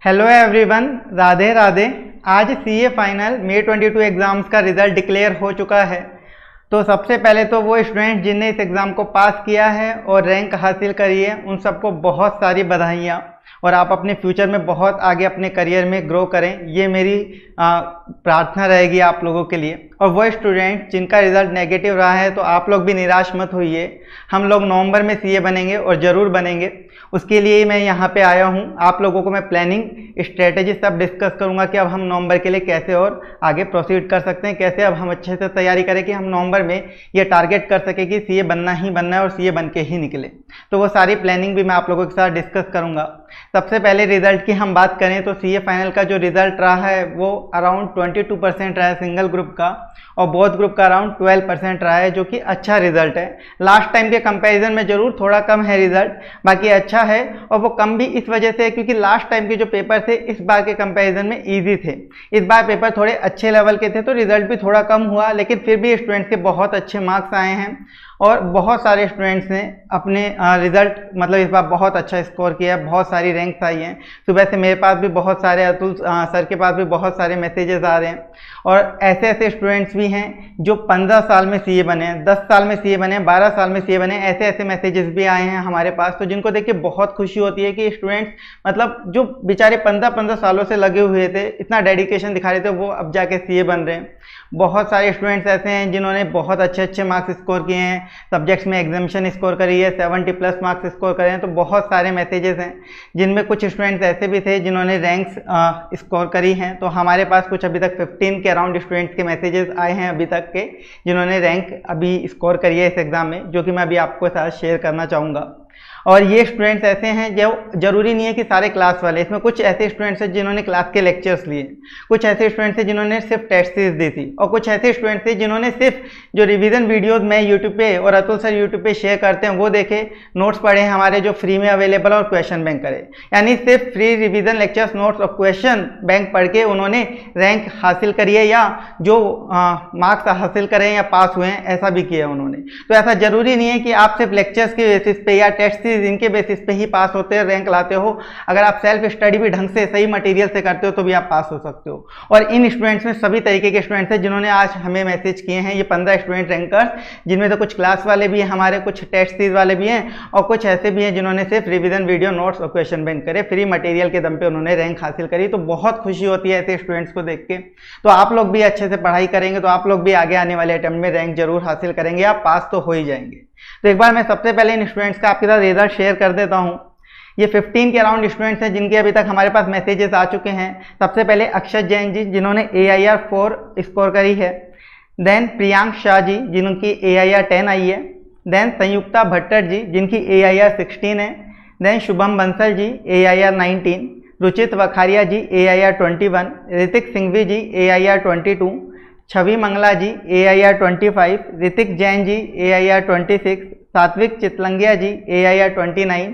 Hello everyone, Radhe Radhe. आज CA final May 22 exams का result declare हो चुका है। तो सबसे पहले तो वो स्टूडेंट जिनने इस एग्ज़ाम को पास किया है और रैंक हासिल करी है उन सबको बहुत सारी बधाइयाँ, और आप अपने फ्यूचर में बहुत आगे अपने करियर में ग्रो करें, ये मेरी प्रार्थना रहेगी आप लोगों के लिए। और वो स्टूडेंट जिनका रिज़ल्ट नेगेटिव रहा है तो आप लोग भी निराश मत होइए। हम लोग नवंबर में सीए बनेंगे और ज़रूर बनेंगे। उसके लिए मैं यहाँ पे आया हूँ। आप लोगों को मैं प्लानिंग स्ट्रेटेजी सब डिस्कस करूँगा कि अब हम नवंबर के लिए कैसे और आगे प्रोसीड कर सकते हैं, कैसे अब हम अच्छे से तैयारी करें कि हम नवंबर में ये टारगेट कर सकें कि सीए बनना ही बनना है और सीए बन के ही निकले। तो वो सारी प्लानिंग भी मैं आप लोगों के साथ डिस्कस करूँगा। सबसे पहले रिजल्ट की हम बात करें तो सीए फाइनल का जो रिजल्ट रहा है वो अराउंड 22% रहा है सिंगल ग्रुप का, और बोथ ग्रुप का अराउंड 12% रहा है, जो कि अच्छा रिजल्ट है। लास्ट टाइम के कंपैरिजन में जरूर थोड़ा कम है रिजल्ट, बाकी अच्छा है। और वो कम भी इस वजह से क्योंकि लास्ट टाइम के जो पेपर थे इस बार के कंपैरिजन में इजी थे। इस बार पेपर थोड़े अच्छे लेवल के थे तो रिजल्ट भी थोड़ा कम हुआ, लेकिन फिर भी स्टूडेंट्स के बहुत अच्छे मार्क्स आए हैं और बहुत सारे स्टूडेंट्स ने अपने रिजल्ट मतलब इस बार बहुत अच्छा स्कोर किया है। बहुत सारी रैंक्स आई हैं। सुबह से मेरे पास भी बहुत सारे, अतुल सर के पास भी बहुत सारे मैसेजेस आ रहे हैं। और ऐसे ऐसे स्टूडेंट्स भी हैं जो 15 साल में सीए बने हैं, 10 साल में सीए बने हैं, 12 साल में सीए बने हैं। ऐसे ऐसे मैसेजेस भी आए हैं हमारे पास, तो जिनको देख के बहुत खुशी होती है कि स्टूडेंट्स मतलब जो बेचारे 15-15 सालों से लगे हुए थे, इतना डेडिकेशन दिखा रहे थे, वो अब जाके सीए बन रहे हैं। बहुत सारे स्टूडेंट्स ऐसे हैं जिन्होंने बहुत अच्छे अच्छे मार्क्स स्कोर किए हैं, सब्जेक्ट्स में एग्जामिनेशन स्कोर करी है, 70+ मार्क्स स्कोर करे हैं। तो बहुत सारे मैसेजेस हैं, जिनमें कुछ स्टूडेंट्स ऐसे भी थे जिन्होंने रैंक्स स्कोर करी हैं। तो हमारे पास कुछ अभी तक 15 के अराउंड स्टूडेंट्स के मैसेजेस आए हैं अभी तक के, जिन्होंने रैंक अभी स्कोर करी है इस एग्ज़ाम में, जो कि मैं अभी आपको साथ शेयर करना चाहूँगा। और ये स्टूडेंट्स ऐसे हैं जो जरूरी नहीं है कि सारे क्लास वाले, इसमें कुछ ऐसे स्टूडेंट्स हैं जिन्होंने क्लास के लेक्चर्स लिए, कुछ ऐसे स्टूडेंट्स हैं जिन्होंने सिर्फ टेस्ट सीरीज दी थी, और कुछ ऐसे स्टूडेंट्स थे जिन्होंने सिर्फ जो रिवीजन वीडियोस मैं यूट्यूब पे और अतुल सर यूट्यूब पे शेयर करते हैं वो देखे, नोट्स पढ़े हमारे जो फ्री में अवेलेबल, और क्वेश्चन बैंक करे। यानी सिर्फ फ्री रिवीजन लेक्चर्स, नोट्स और क्वेश्चन बैंक पढ़ के उन्होंने रैंक हासिल करी है, या जो मार्क्स हासिल करें या पास हुए हैं, ऐसा भी किया उन्होंने। तो ऐसा जरूरी नहीं है कि आप सिर्फ लेक्चर्स के बेसिस पे या टेस्ट इनके बेसिस पे ही पास होते हैं, रैंक लाते हो। अगर आप सेल्फ स्टडी भी ढंग से सही मटेरियल से करते हो तो भी आप पास हो सकते हो। और इन स्टूडेंट्स में सभी तरीके के स्टूडेंट्स हैं जिन्होंने आज हमें मैसेज किए हैं। ये 15 स्टूडेंट रैंकर्स, जिनमें तो कुछ क्लास वाले भी हैं हमारे, कुछ टेस्ट सीरीज वाले भी हैं, और कुछ ऐसे भी हैं जिन्होंने सिर्फ रिवीजन वीडियो, नोट्स और क्वेश्चन बैंक करे, फ्री मटेरियल के दम पे उन्होंने रैंक हासिल करी। तो बहुत खुशी होती है ऐसे स्टूडेंट्स को देख के। तो आप लोग भी अच्छे से पढ़ाई करेंगे तो आप लोग भी आगे आने वाले अटेम्प्ट में रैंक जरूर हासिल करेंगे, आप पास तो हो ही जाएंगे। तो एक बार मैं सबसे पहले इन स्टूडेंट्स का आपके साथ रिजल्ट शेयर कर देता हूं। ये 15 के अराउंड स्टूडेंट्स हैं जिनके अभी तक हमारे पास मैसेजेस आ चुके हैं। सबसे पहले अक्षत जैन जी जिन्होंने AIR 4 स्कोर करी है, देन प्रियांक शाह जी जिनकी AIR 10 आई है, देन संयुक्ता भट्टर जी जिनकी AIR 16 है, देन शुभम बंसल जी AIR 19, रुचित वखारिया जी AIR 21, ऋतिक सिंघवी जी AIR 22, छवि मंगला जी AIR 25, ऋतिक जैन जी AIR 26, सात्विक चितलंगिया जी AIR 29,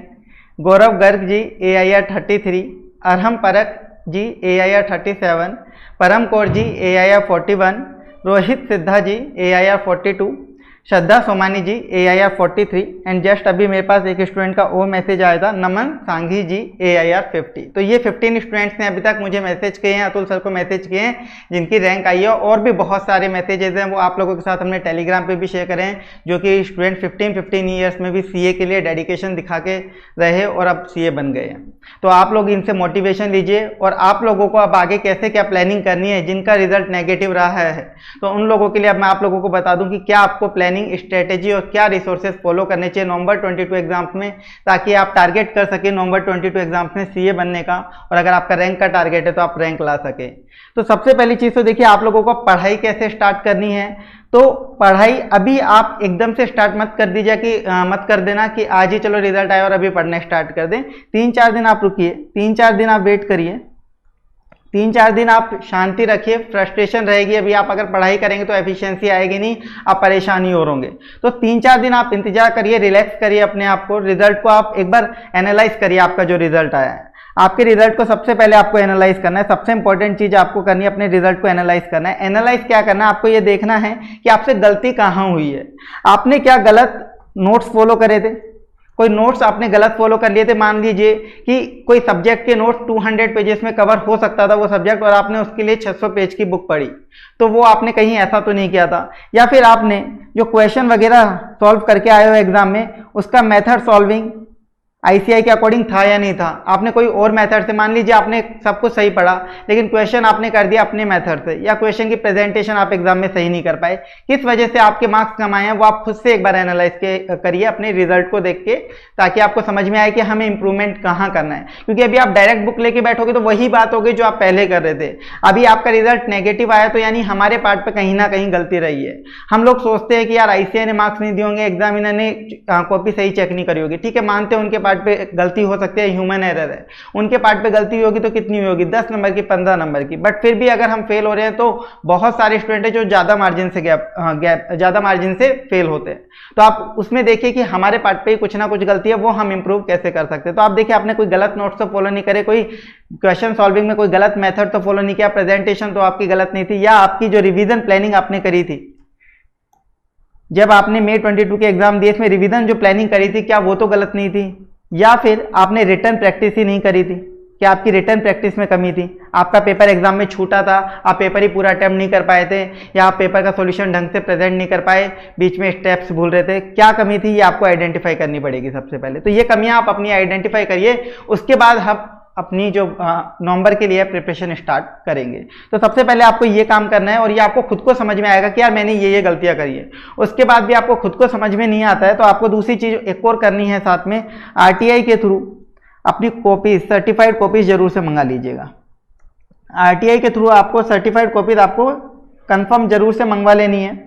गौरव गर्ग जी AIR 33, अरहम परक जी AIR 37, परम Kaur ji AIR 41, Rohit Siddha ji AIR 42, Shraddha Somani ji AIR 43, and just अभी मेरे पास एक स्टूडेंट का वो मैसेज आया था, नमन सांघी जी AIR 50। तो ये 15 स्टूडेंट्स ने अभी तक मुझे मैसेज किए हैं, अतुल सर को मैसेज किए हैं, जिनकी रैंक आई है। और भी बहुत सारे मैसेजेस हैं, वो आप लोगों के साथ हमने टेलीग्राम पे भी शेयर करें हैं, जो कि स्टूडेंट 15 ईयर्स में भी सीए के लिए डेडिकेशन दिखा के रहे और अब सीए बन गए हैं। तो आप लोग इनसे मोटिवेशन लीजिए, और आप लोगों को अब आगे कैसे क्या प्लानिंग करनी है, जिनका रिजल्ट नेगेटिव रहा है तो उन लोगों के लिए अब मैं आप लोगों को बता दूं कि क्या आपको प्लानिंग स्ट्रेटेजी और क्या रिसोर्सेज फॉलो करने चाहिए नवंबर 22 एग्जाम्स में, ताकि आप टारगेट कर सके नवंबर 22 एग्जाम्स में सीए बनने का, और अगर आपका रैंक का टारगेट है तो आप रैंक ला सके। तो सबसे पहली चीज तो देखिए, आप लोगों को पढ़ाई कैसे स्टार्ट करनी है। तो पढ़ाई अभी आप एकदम से स्टार्ट मत कर दीजिए कि मत कर देना कि आज ही चलो रिजल्ट आया और अभी पढ़ना स्टार्ट कर दें। 3-4 दिन आप रुकिए, 3-4 दिन आप वेट करिए, 3-4 दिन आप शांति रखिए। फ्रस्ट्रेशन रहेगी, अभी आप अगर पढ़ाई करेंगे तो एफिशिएंसी आएगी नहीं, आप परेशान ही और होंगे। तो 3-4 दिन आप इंतजार करिए, रिलैक्स करिए अपने आप को, रिजल्ट को आप एक बार एनालाइज करिए। आपका जो रिजल्ट आया है, आपके रिजल्ट को सबसे पहले आपको एनालाइज करना है। सबसे इंपॉर्टेंट चीज आपको करनी है, अपने रिजल्ट को एनालाइज करना है। एनालाइज क्या करना है, आपको ये देखना है कि आपसे गलती कहाँ हुई है। आपने क्या गलत नोट्स फॉलो करे थे, कोई नोट्स आपने गलत फॉलो कर लिए थे। मान लीजिए कि कोई सब्जेक्ट के नोट्स 200 पेजेस में कवर हो सकता था वो सब्जेक्ट, और आपने उसके लिए 600 पेज की बुक पढ़ी, तो वो आपने कहीं ऐसा तो नहीं किया था। या फिर आपने जो क्वेश्चन वगैरह सॉल्व करके आए हो एग्जाम में, उसका मेथड सॉल्विंग आईसीआई के अकॉर्डिंग था या नहीं था। आपने कोई और मेथड से, मान लीजिए आपने सब कुछ सही पढ़ा लेकिन क्वेश्चन आपने कर दिया अपने मेथड से, या क्वेश्चन की प्रेजेंटेशन आप एग्जाम में सही नहीं कर पाए, किस वजह से आपके मार्क्स कम आए हैं, वो आप खुद से एक बार एनालाइज करिए अपने रिजल्ट को देख के, ताकि आपको समझ में आए कि हमें इंप्रूवमेंट कहाँ करना है। क्योंकि अभी आप डायरेक्ट बुक लेके बैठोगे तो वही बात होगी जो आप पहले कर रहे थे। अभी आपका रिजल्ट नेगेटिव आया तो यानी हमारे पार्ट पर कहीं ना कहीं गलती रही है। हम लोग सोचते हैं कि यार आईसीआई ने मार्क्स नहीं दिए होंगे, एग्जामिनर ने कॉपी सही चेक नहीं करी होगी। ठीक है, मानते हैं उनके पार्ट पे गलती हो सकती है, ह्यूमन एरर है, उनके पार्ट पे गलती होगी तो कितनी होगी, 10 नंबर की, 15 नंबर की। बट फिर भी अगर हम फेल हो रहे हैं तो बहुत सारे स्टूडेंट है जो ज्यादा मार्जिन से ज्यादा मार्जिन से फेल होते हैं। तो आप उसमें देखिए कि हमारे पार्ट पे कुछ ना कुछ गलती है, वो हम इंप्रूव कैसे कर सकते हैं। तो आप देखिए आपने कोई गलत नोट्स तो फॉलो नहीं करे, कोई क्वेश्चन सॉल्विंग में कोई गलत मेथड तो फॉलो नहीं किया, प्रेजेंटेशन तो आपकी गलत नहीं थी, या आपकी जो रिवीजन प्लानिंग आपने करी थी जब आपने May 22 के एग्जाम दिए, इसमें रिवीजन जो प्लानिंग करी थी क्या वो तो गलत नहीं थी, या फिर आपने रिटर्न प्रैक्टिस ही नहीं करी थी, क्या आपकी रिटर्न प्रैक्टिस में कमी थी, आपका पेपर एग्जाम में छूटा था, आप पेपर ही पूरा अटेम्प्ट नहीं कर पाए थे, या आप पेपर का सॉल्यूशन ढंग से प्रेजेंट नहीं कर पाए, बीच में स्टेप्स भूल रहे थे, क्या कमी थी, ये आपको आइडेंटिफाई करनी पड़ेगी सबसे पहले। तो ये कमियां आप अपनी आइडेंटिफाई करिए, उसके बाद हम अपनी जो नवंबर के लिए प्रिपरेशन स्टार्ट करेंगे। तो सबसे पहले आपको ये काम करना है, और ये आपको खुद को समझ में आएगा कि यार मैंने ये गलतियां करी है। उसके बाद भी आपको खुद को समझ में नहीं आता है तो आपको दूसरी चीज एक और करनी है, साथ में आरटीआई के थ्रू अपनी कॉपीज, सर्टिफाइड कॉपीज जरूर से मंगा लीजिएगा। आरटीआई के थ्रू आपको सर्टिफाइड कॉपीज आपको कंफर्म जरूर से मंगवा लेनी है।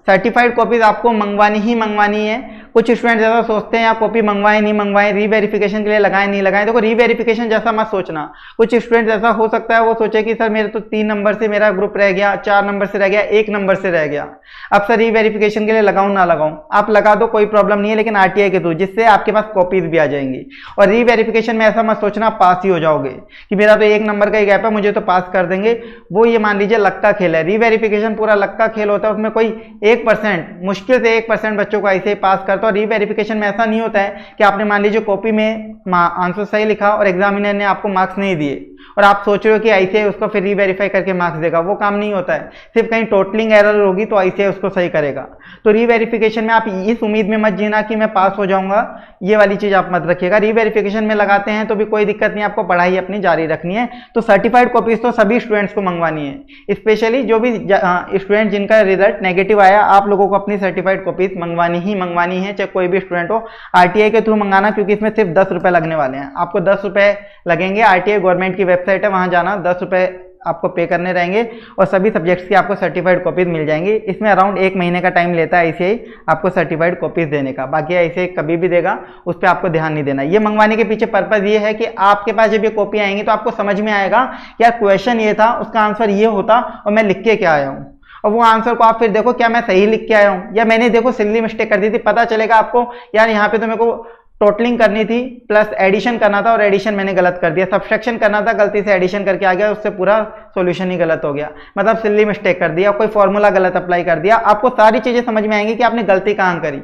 सर्टिफाइड कॉपीज आपको मंगवानी ही मंगवानी है। कुछ स्टूडेंट जैसा सोचते हैं आप कॉपी मंगवाएं नहीं मंगवाएं, रीवेरिफिकेशन के लिए लगाएं नहीं लगाएं। देखो रीवेरिफिकेशन जैसा मत सोचना। कुछ स्टूडेंट जैसा हो सकता है वो सोचे कि सर मेरे तो 3 नंबर से मेरा ग्रुप रह गया, 4 नंबर से रह गया, 1 नंबर से रह गया, अब सर रीवेरिफिकेशन के लिए लगाऊं ना लगाऊं। आप लगा दो, कोई प्रॉब्लम नहीं है, लेकिन आरटीआई के थ्रू, जिससे आपके पास कॉपीज भी आ जाएंगी। और रीवेरिफिकेशन में ऐसा मत सोचना पास ही हो जाओगे कि मेरा तो 1 नंबर का ही गैप है, मुझे तो पास कर देंगे। वो ये मान लीजिए लक का खेल है। रीवेरिफिकेशन पूरा लक का खेल होता है, उसमें कोई 1%, मुश्किल से 1% बच्चों को ऐसे ही पास करता है। और रीवेरिफिकेशन में ऐसा नहीं होता है कि आपने मान लीजिए कॉपी में आंसर सही लिखा और एग्जामिनर ने आपको मार्क्स नहीं दिए और आप सोच रहे हो कि आईसीआई उसको फिर रीवेरीफाई करके मार्क्स देगा। वो काम नहीं होता है। सिर्फ कहीं टोटलिंग एरर होगी तो आईसीआई उसको सही करेगा। तो रीवेरिफिकेशन में आप इस उम्मीद में मत जीना कि मैं पास हो जाऊंगा, ये वाली चीज आप मत रखिएगा। रीवेरिफिकेशन में लगाते हैं तो भी कोई दिक्कत नहीं, आपको पढ़ाई अपनी जारी रखनी है। तो सर्टिफाइड कॉपीज तो सभी स्टूडेंट्स को मंगवानी है, स्पेशली जो भी स्टूडेंट जिनका रिजल्ट नेगेटिव आया, आप लोगों को अपनी सर्टिफाइड कॉपीज मंगवानी ही मंगवानी है, चाहे कोई भी स्टूडेंट हो। आरटीआई के थ्रू मंगाना, क्योंकि इसमें सिर्फ 10 रुपए लगने वाले हैं। आपको 10 रुपए लगेंगे। आरटीआई गवर्नमेंट की वेबसाइट है, वहां जाना, 10 रुपए आपको पे करने रहेंगे और सभी सब्जेक्ट्स की आपको सर्टिफाइड कॉपीज मिल जाएंगी। इसमें अराउंड 1 महीने का टाइम लेता है आईसीआई आपको सर्टिफाइड कॉपीज देने का। बाकी आईसीआई कभी भी देगा, उस पर आपको ध्यान नहीं देना। ये मंगवाने के पीछे पर्पज ये है कि आपके पास जब ये कॉपी आएंगी तो आपको समझ में आएगा कि यार क्वेश्चन ये था, उसका आंसर ये होता और मैं लिख के क्या आया हूँ। और वो आंसर को आप फिर देखो क्या मैं सही लिख के आया हूँ या मैंने देखो सिल्ली मिस्टेक कर दी थी। पता चलेगा आपको यार यहाँ पे तो मेरे को टोटलिंग करनी थी प्लस एडिशन करना था और एडिशन मैंने गलत कर दिया, सब्सट्रैक्शन करना था गलती से एडिशन करके आ गया, उससे पूरा सॉल्यूशन ही गलत हो गया। मतलब सिल्ली मिस्टेक कर दिया, कोई फॉर्मूला गलत अप्लाई कर दिया। आपको सारी चीजें समझ में आएंगी कि आपने गलती कहाँ करी,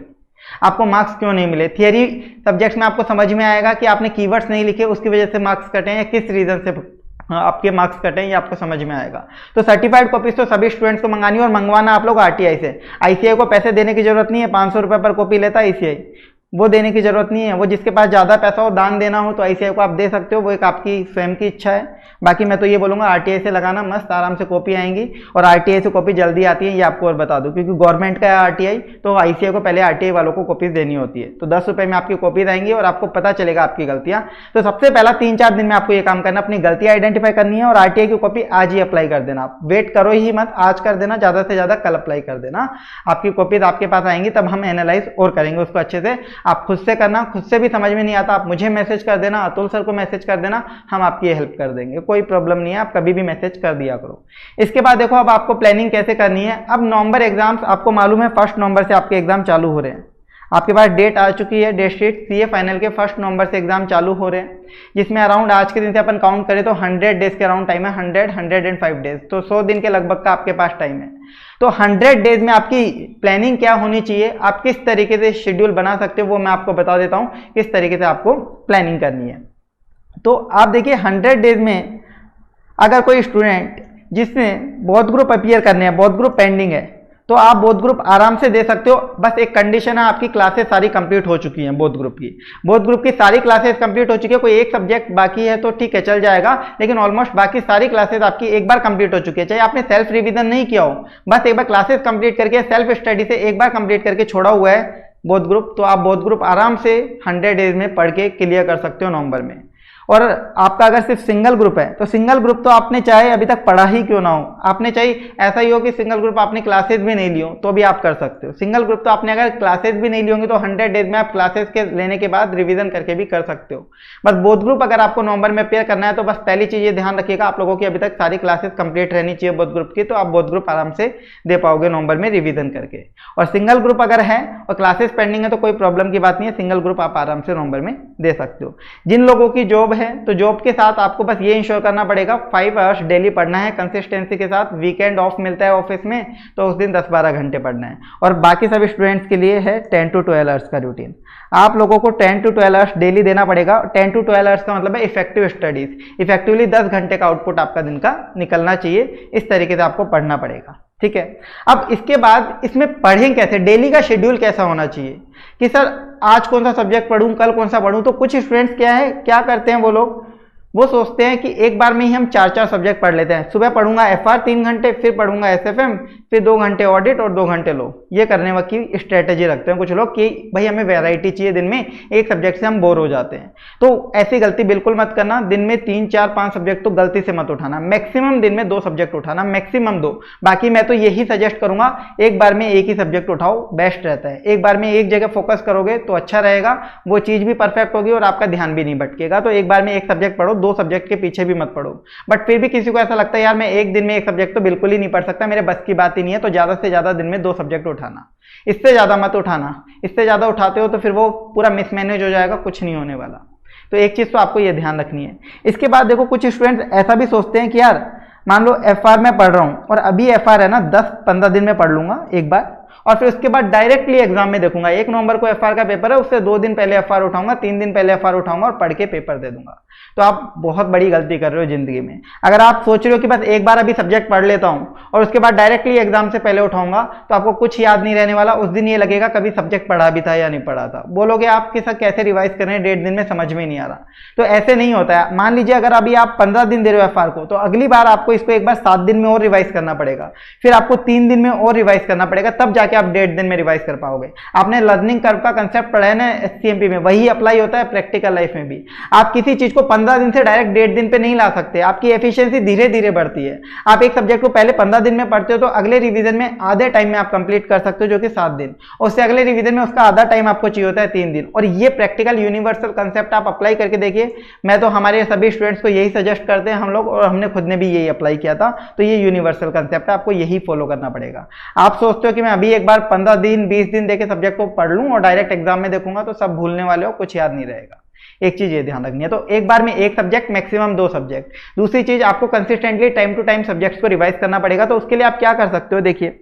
आपको मार्क्स क्यों नहीं मिले। थियरी सब्जेक्ट्स में आपको समझ में आएगा कि आपने कीवर्ड्स नहीं लिखे, उसकी वजह से मार्क्स कटे हैं या किस रीजन से आपके मार्क्स कटे हैं, ये आपको समझ में आएगा। तो सर्टिफाइड कॉपीज तो सभी स्टूडेंट्स को मंगानी है और मंगवाना आप लोग आरटीआई से। आईसीआई को पैसे देने की जरूरत नहीं है, 500 रुपए पर कॉपी लेता है आईसीआई। वो देने की जरूरत नहीं है। वो जिसके पास ज़्यादा पैसा हो, दान देना हो, तो ICAI को आप दे सकते हो, वो एक आपकी स्वयं की इच्छा है। बाकी मैं तो ये बोलूँगा RTI से लगाना, मस्त आराम से कॉपी आएंगी, और RTI से कॉपी जल्दी आती है, ये आपको और बता दूँ, क्योंकि गवर्नमेंट का है RTI, तो ICAI को पहले RTI वालों को कॉपीज देनी होती है। तो 10 रुपये में आपकी कॉपीज आएंगी और आपको पता चलेगा आपकी गलतियाँ। तो सबसे पहला 3-4 दिन में आपको ये काम करना, अपनी गलतियाँ आइडेंटिफाई करनी है, और RTI की कॉपी आज ही अप्लाई कर देना। आप वेट करो ही मत, आज कर देना, ज़्यादा से ज़्यादा कल अप्लाई कर देना। आपकी कॉपीज आपके पास आएंगी, तब हम एनालाइज और करेंगे उसको अच्छे से। आप खुद से करना, खुद से भी समझ में नहीं आता आप मुझे मैसेज कर देना, अतुल सर को मैसेज कर देना, हम आपकी हेल्प कर देंगे, कोई प्रॉब्लम नहीं है, आप कभी भी मैसेज कर दिया करो। इसके बाद देखो अब आपको प्लानिंग कैसे करनी है। अब नवंबर एग्जाम्स आपको मालूम है 1 नवंबर से आपके एग्जाम चालू हो रहे हैं। आपके पास डेट आ चुकी है, डेट शीट CA फाइनल के 1 नवंबर से एग्जाम चालू हो रहे हैं, जिसमें अराउंड आज के दिन से अपन काउंट करें तो 100 डेज के अराउंड टाइम है, 105 डेज, तो 100 दिन के लगभग का आपके पास टाइम है। तो 100 डेज में आपकी प्लानिंग क्या होनी चाहिए, आप किस तरीके से शेड्यूल बना सकते हो, वो मैं आपको बता देता हूँ किस तरीके से आपको प्लानिंग करनी है। तो आप देखिए 100 डेज में अगर कोई स्टूडेंट जिसने बोथ ग्रुप अपीयर करने हैं, बोथ ग्रुप पेंडिंग है, तो आप बोथ ग्रुप आराम से दे सकते हो। बस एक कंडीशन है, आपकी क्लासेस सारी कंप्लीट हो चुकी हैं, बोथ ग्रुप की सारी क्लासेस कंप्लीट हो चुकी है। कोई एक सब्जेक्ट बाकी है तो ठीक है, चल जाएगा, लेकिन ऑलमोस्ट बाकी सारी क्लासेस आपकी एक बार कंप्लीट हो चुकी है। चाहे आपने सेल्फ रिवीजन नहीं किया हो, बस एक बार क्लासेस कंप्लीट करके सेल्फ स्टडी से एक बार कंप्लीट करके छोड़ा हुआ है बोथ ग्रुप, तो आप बोथ ग्रुप आराम से 100 डेज में पढ़ के क्लियर कर सकते हो नवंबर में। और आपका अगर सिर्फ सिंगल ग्रुप है, तो सिंगल ग्रुप तो आपने चाहे अभी तक पढ़ा ही क्यों ना हो, आपने चाहे ऐसा ही हो कि सिंगल ग्रुप आपने क्लासेस भी नहीं ली हो, तो भी आप कर सकते हो। सिंगल ग्रुप तो आपने अगर क्लासेस भी नहीं ली होंगी, तो 100 डेज में आप क्लासेस के लेने के बाद रिवीजन करके भी कर सकते हो। बस बोथ ग्रुप अगर आपको नवंबर में अपेयर करना है, तो बस पहली चीज ये ध्यान रखिएगा, आप लोगों की अभी तक सारी क्लासेस कंप्लीट रहनी चाहिए बोथ ग्रुप की, तो आप बोथ ग्रुप आराम से दे पाओगे नवंबर में रिवीजन करके। और सिंगल ग्रुप अगर है और क्लासेस पेंडिंग है, तो कोई प्रॉब्लम की बात नहीं है, सिंगल ग्रुप आप आराम से नवंबर में दे सकते हो। जिन लोगों की जॉब है, तो जॉब के साथ आपको बस ये इंश्योर करना पड़ेगा 5 आवर्स डेली पढ़ना है कंसिस्टेंसी के साथ। वीकेंड ऑफ मिलता है ऑफिस में, तो उस दिन 10-12 घंटे पढ़ना है। और बाकी सभी स्टूडेंट्स के लिए है 10 to 12 आवर्स का रूटीन। आप लोगों को 10 to 12 आवर्स डेली देना पड़ेगा। 10 to 12 आवर्स का मतलब है इफेक्टिव स्टडीज, इफेक्टिवली 10 घंटे का आउटपुट आपका दिन का निकलना चाहिए, इस तरीके से आपको पढ़ना पड़ेगा, ठीक है। अब इसके बाद इसमें पढ़ें कैसे, डेली का शेड्यूल कैसा होना चाहिए कि सर आज कौन सा सब्जेक्ट पढ़ूं, कल कौन सा पढ़ूं। तो कुछ स्टूडेंट्स क्या करते हैं, वो सोचते हैं कि एक बार में ही हम 4 सब्जेक्ट पढ़ लेते हैं। सुबह पढ़ूंगा FR 3 घंटे, फिर पढ़ूंगा SFM, फिर 2 घंटे ऑडिट और 2 घंटे लो। ये करने की स्ट्रेटेजी रखते हैं कुछ लोग कि भाई हमें वैरायटी चाहिए, दिन में एक सब्जेक्ट से हम बोर हो जाते हैं। तो ऐसी गलती बिल्कुल मत करना। दिन में 3, 4, 5 सब्जेक्ट तो गलती से मत उठाना। मैक्सिमम दिन में 2 सब्जेक्ट उठाना, मैक्सिमम 2। बाकी मैं तो यही सजेस्ट करूंगा, एक बार में एक ही सब्जेक्ट उठाओ, बेस्ट रहता है। एक बार में एक जगह फोकस करोगे तो अच्छा रहेगा, वो चीज भी परफेक्ट होगी और आपका ध्यान भी नहीं भटकेगा। तो एक बार में एक सब्जेक्ट पढ़ो, 2 सब्जेक्ट के पीछे भी मत पढ़ो। बट फिर भी किसी को ऐसा लगता है यार मैं एक दिन में एक सब्जेक्ट तो बिल्कुल ही नहीं पढ़ सकता, मेरे बस की बात ही नहीं है, तो ज्यादा से ज्यादा दिन में 2 सब्जेक्ट उठाना, इससे ज्यादा मत उठाना। इससे ज्यादा उठाते हो तो फिर वो पूरा मिसमैनेज हो जाएगा, कुछ नहीं होने वाला। तो एक चीज तो आपको ये ध्यान रखनी है। इसके बाद देखो कुछ स्टूडेंट्स ऐसा भी सोचते हैं कि यार मान लो FR में पढ़ रहा हूं और अभी FR है ना 10-15 दिन में पढ़ लूंगा एक बार, और फिर उसके बाद डायरेक्टली एग्जाम में देखूंगा। 1 नवंबर को FR का पेपर है, उससे 2 दिन पहले FR उठाऊंगा, 3 दिन पहले FR उठाऊंगा और पढ़ के पेपर दे दूंगा। तो आप बहुत बड़ी गलती कर रहे हो जिंदगी में। अगर आप सोच रहे हो कि बस एक बार अभी सब्जेक्ट पढ़ लेता हूं और उसके बाद डायरेक्टली एग्जाम से पहले उठाऊंगा, तो आपको कुछ याद नहीं रहने वाला। उस दिन ये लगेगा कभी सब्जेक्ट पढ़ा भी था या नहीं पढ़ा था, बोलोगे आप कि सर कैसे रिवाइज कर रहे हैं, 1.5 दिन में समझ में नहीं आ रहा। तो ऐसे नहीं होता है। मान लीजिए अगर अभी आप 15 दिन दे रहे हो FR को, तो अगली बार आपको इसको एक बार 7 दिन में और रिवाइज करना पड़ेगा, फिर आपको 3 दिन में और रिवाइज करना पड़ेगा, तब जाके आप 1.5 दिन में रिवाइज कर पाओगे। आपने लर्निंग कर्व का कंसेप्ट पढ़ा है ना SCMP में, वही अप्लाई होता है प्रैक्टिकल लाइफ में भी। आप किसी चीज को 15 दिन से डायरेक्ट 1.5 दिन पे नहीं ला सकते, आपकी एफिशिएंसी धीरे धीरे बढ़ती है। आप एक सब्जेक्ट को पहले 15 दिन में पढ़ते हो तो अगले रिवीजन में आधे टाइम में आप कंप्लीट कर सकते हो, जो कि 7 दिन। उससे अगले रिवीजन में उसका आधा टाइम आपको चाहिए होता है 3 दिन। और ये प्रैक्टिकल यूनिवर्सल कंसेप्ट आप अप्लाई करके देखिए। मैं तो हमारे सभी स्टूडेंट्स को यही सजेस्ट करते हैं हम लोग, और हमने खुद ने भी यही अप्लाई किया था। तो ये यूनिवर्सल कंसेप्ट है, आपको यही फॉलो करना पड़ेगा। आप सोचते हो कि मैं अभी एक बार 15 दिन 20 दिन देके सब्जेक्ट को पढ़ लूं और डायरेक्ट एग्जाम में देखूंगा, तो सब भूलने वाले हो, कुछ याद नहीं रहेगा। एक चीज ये ध्यान रखनी है। तो एक बार में एक सब्जेक्ट, मैक्सिमम 2 सब्जेक्ट। दूसरी चीज, आपको consistently time to time subjects को रिवाइज करना पड़ेगा। तो उसके लिए आप क्या कर सकते हो, देखिए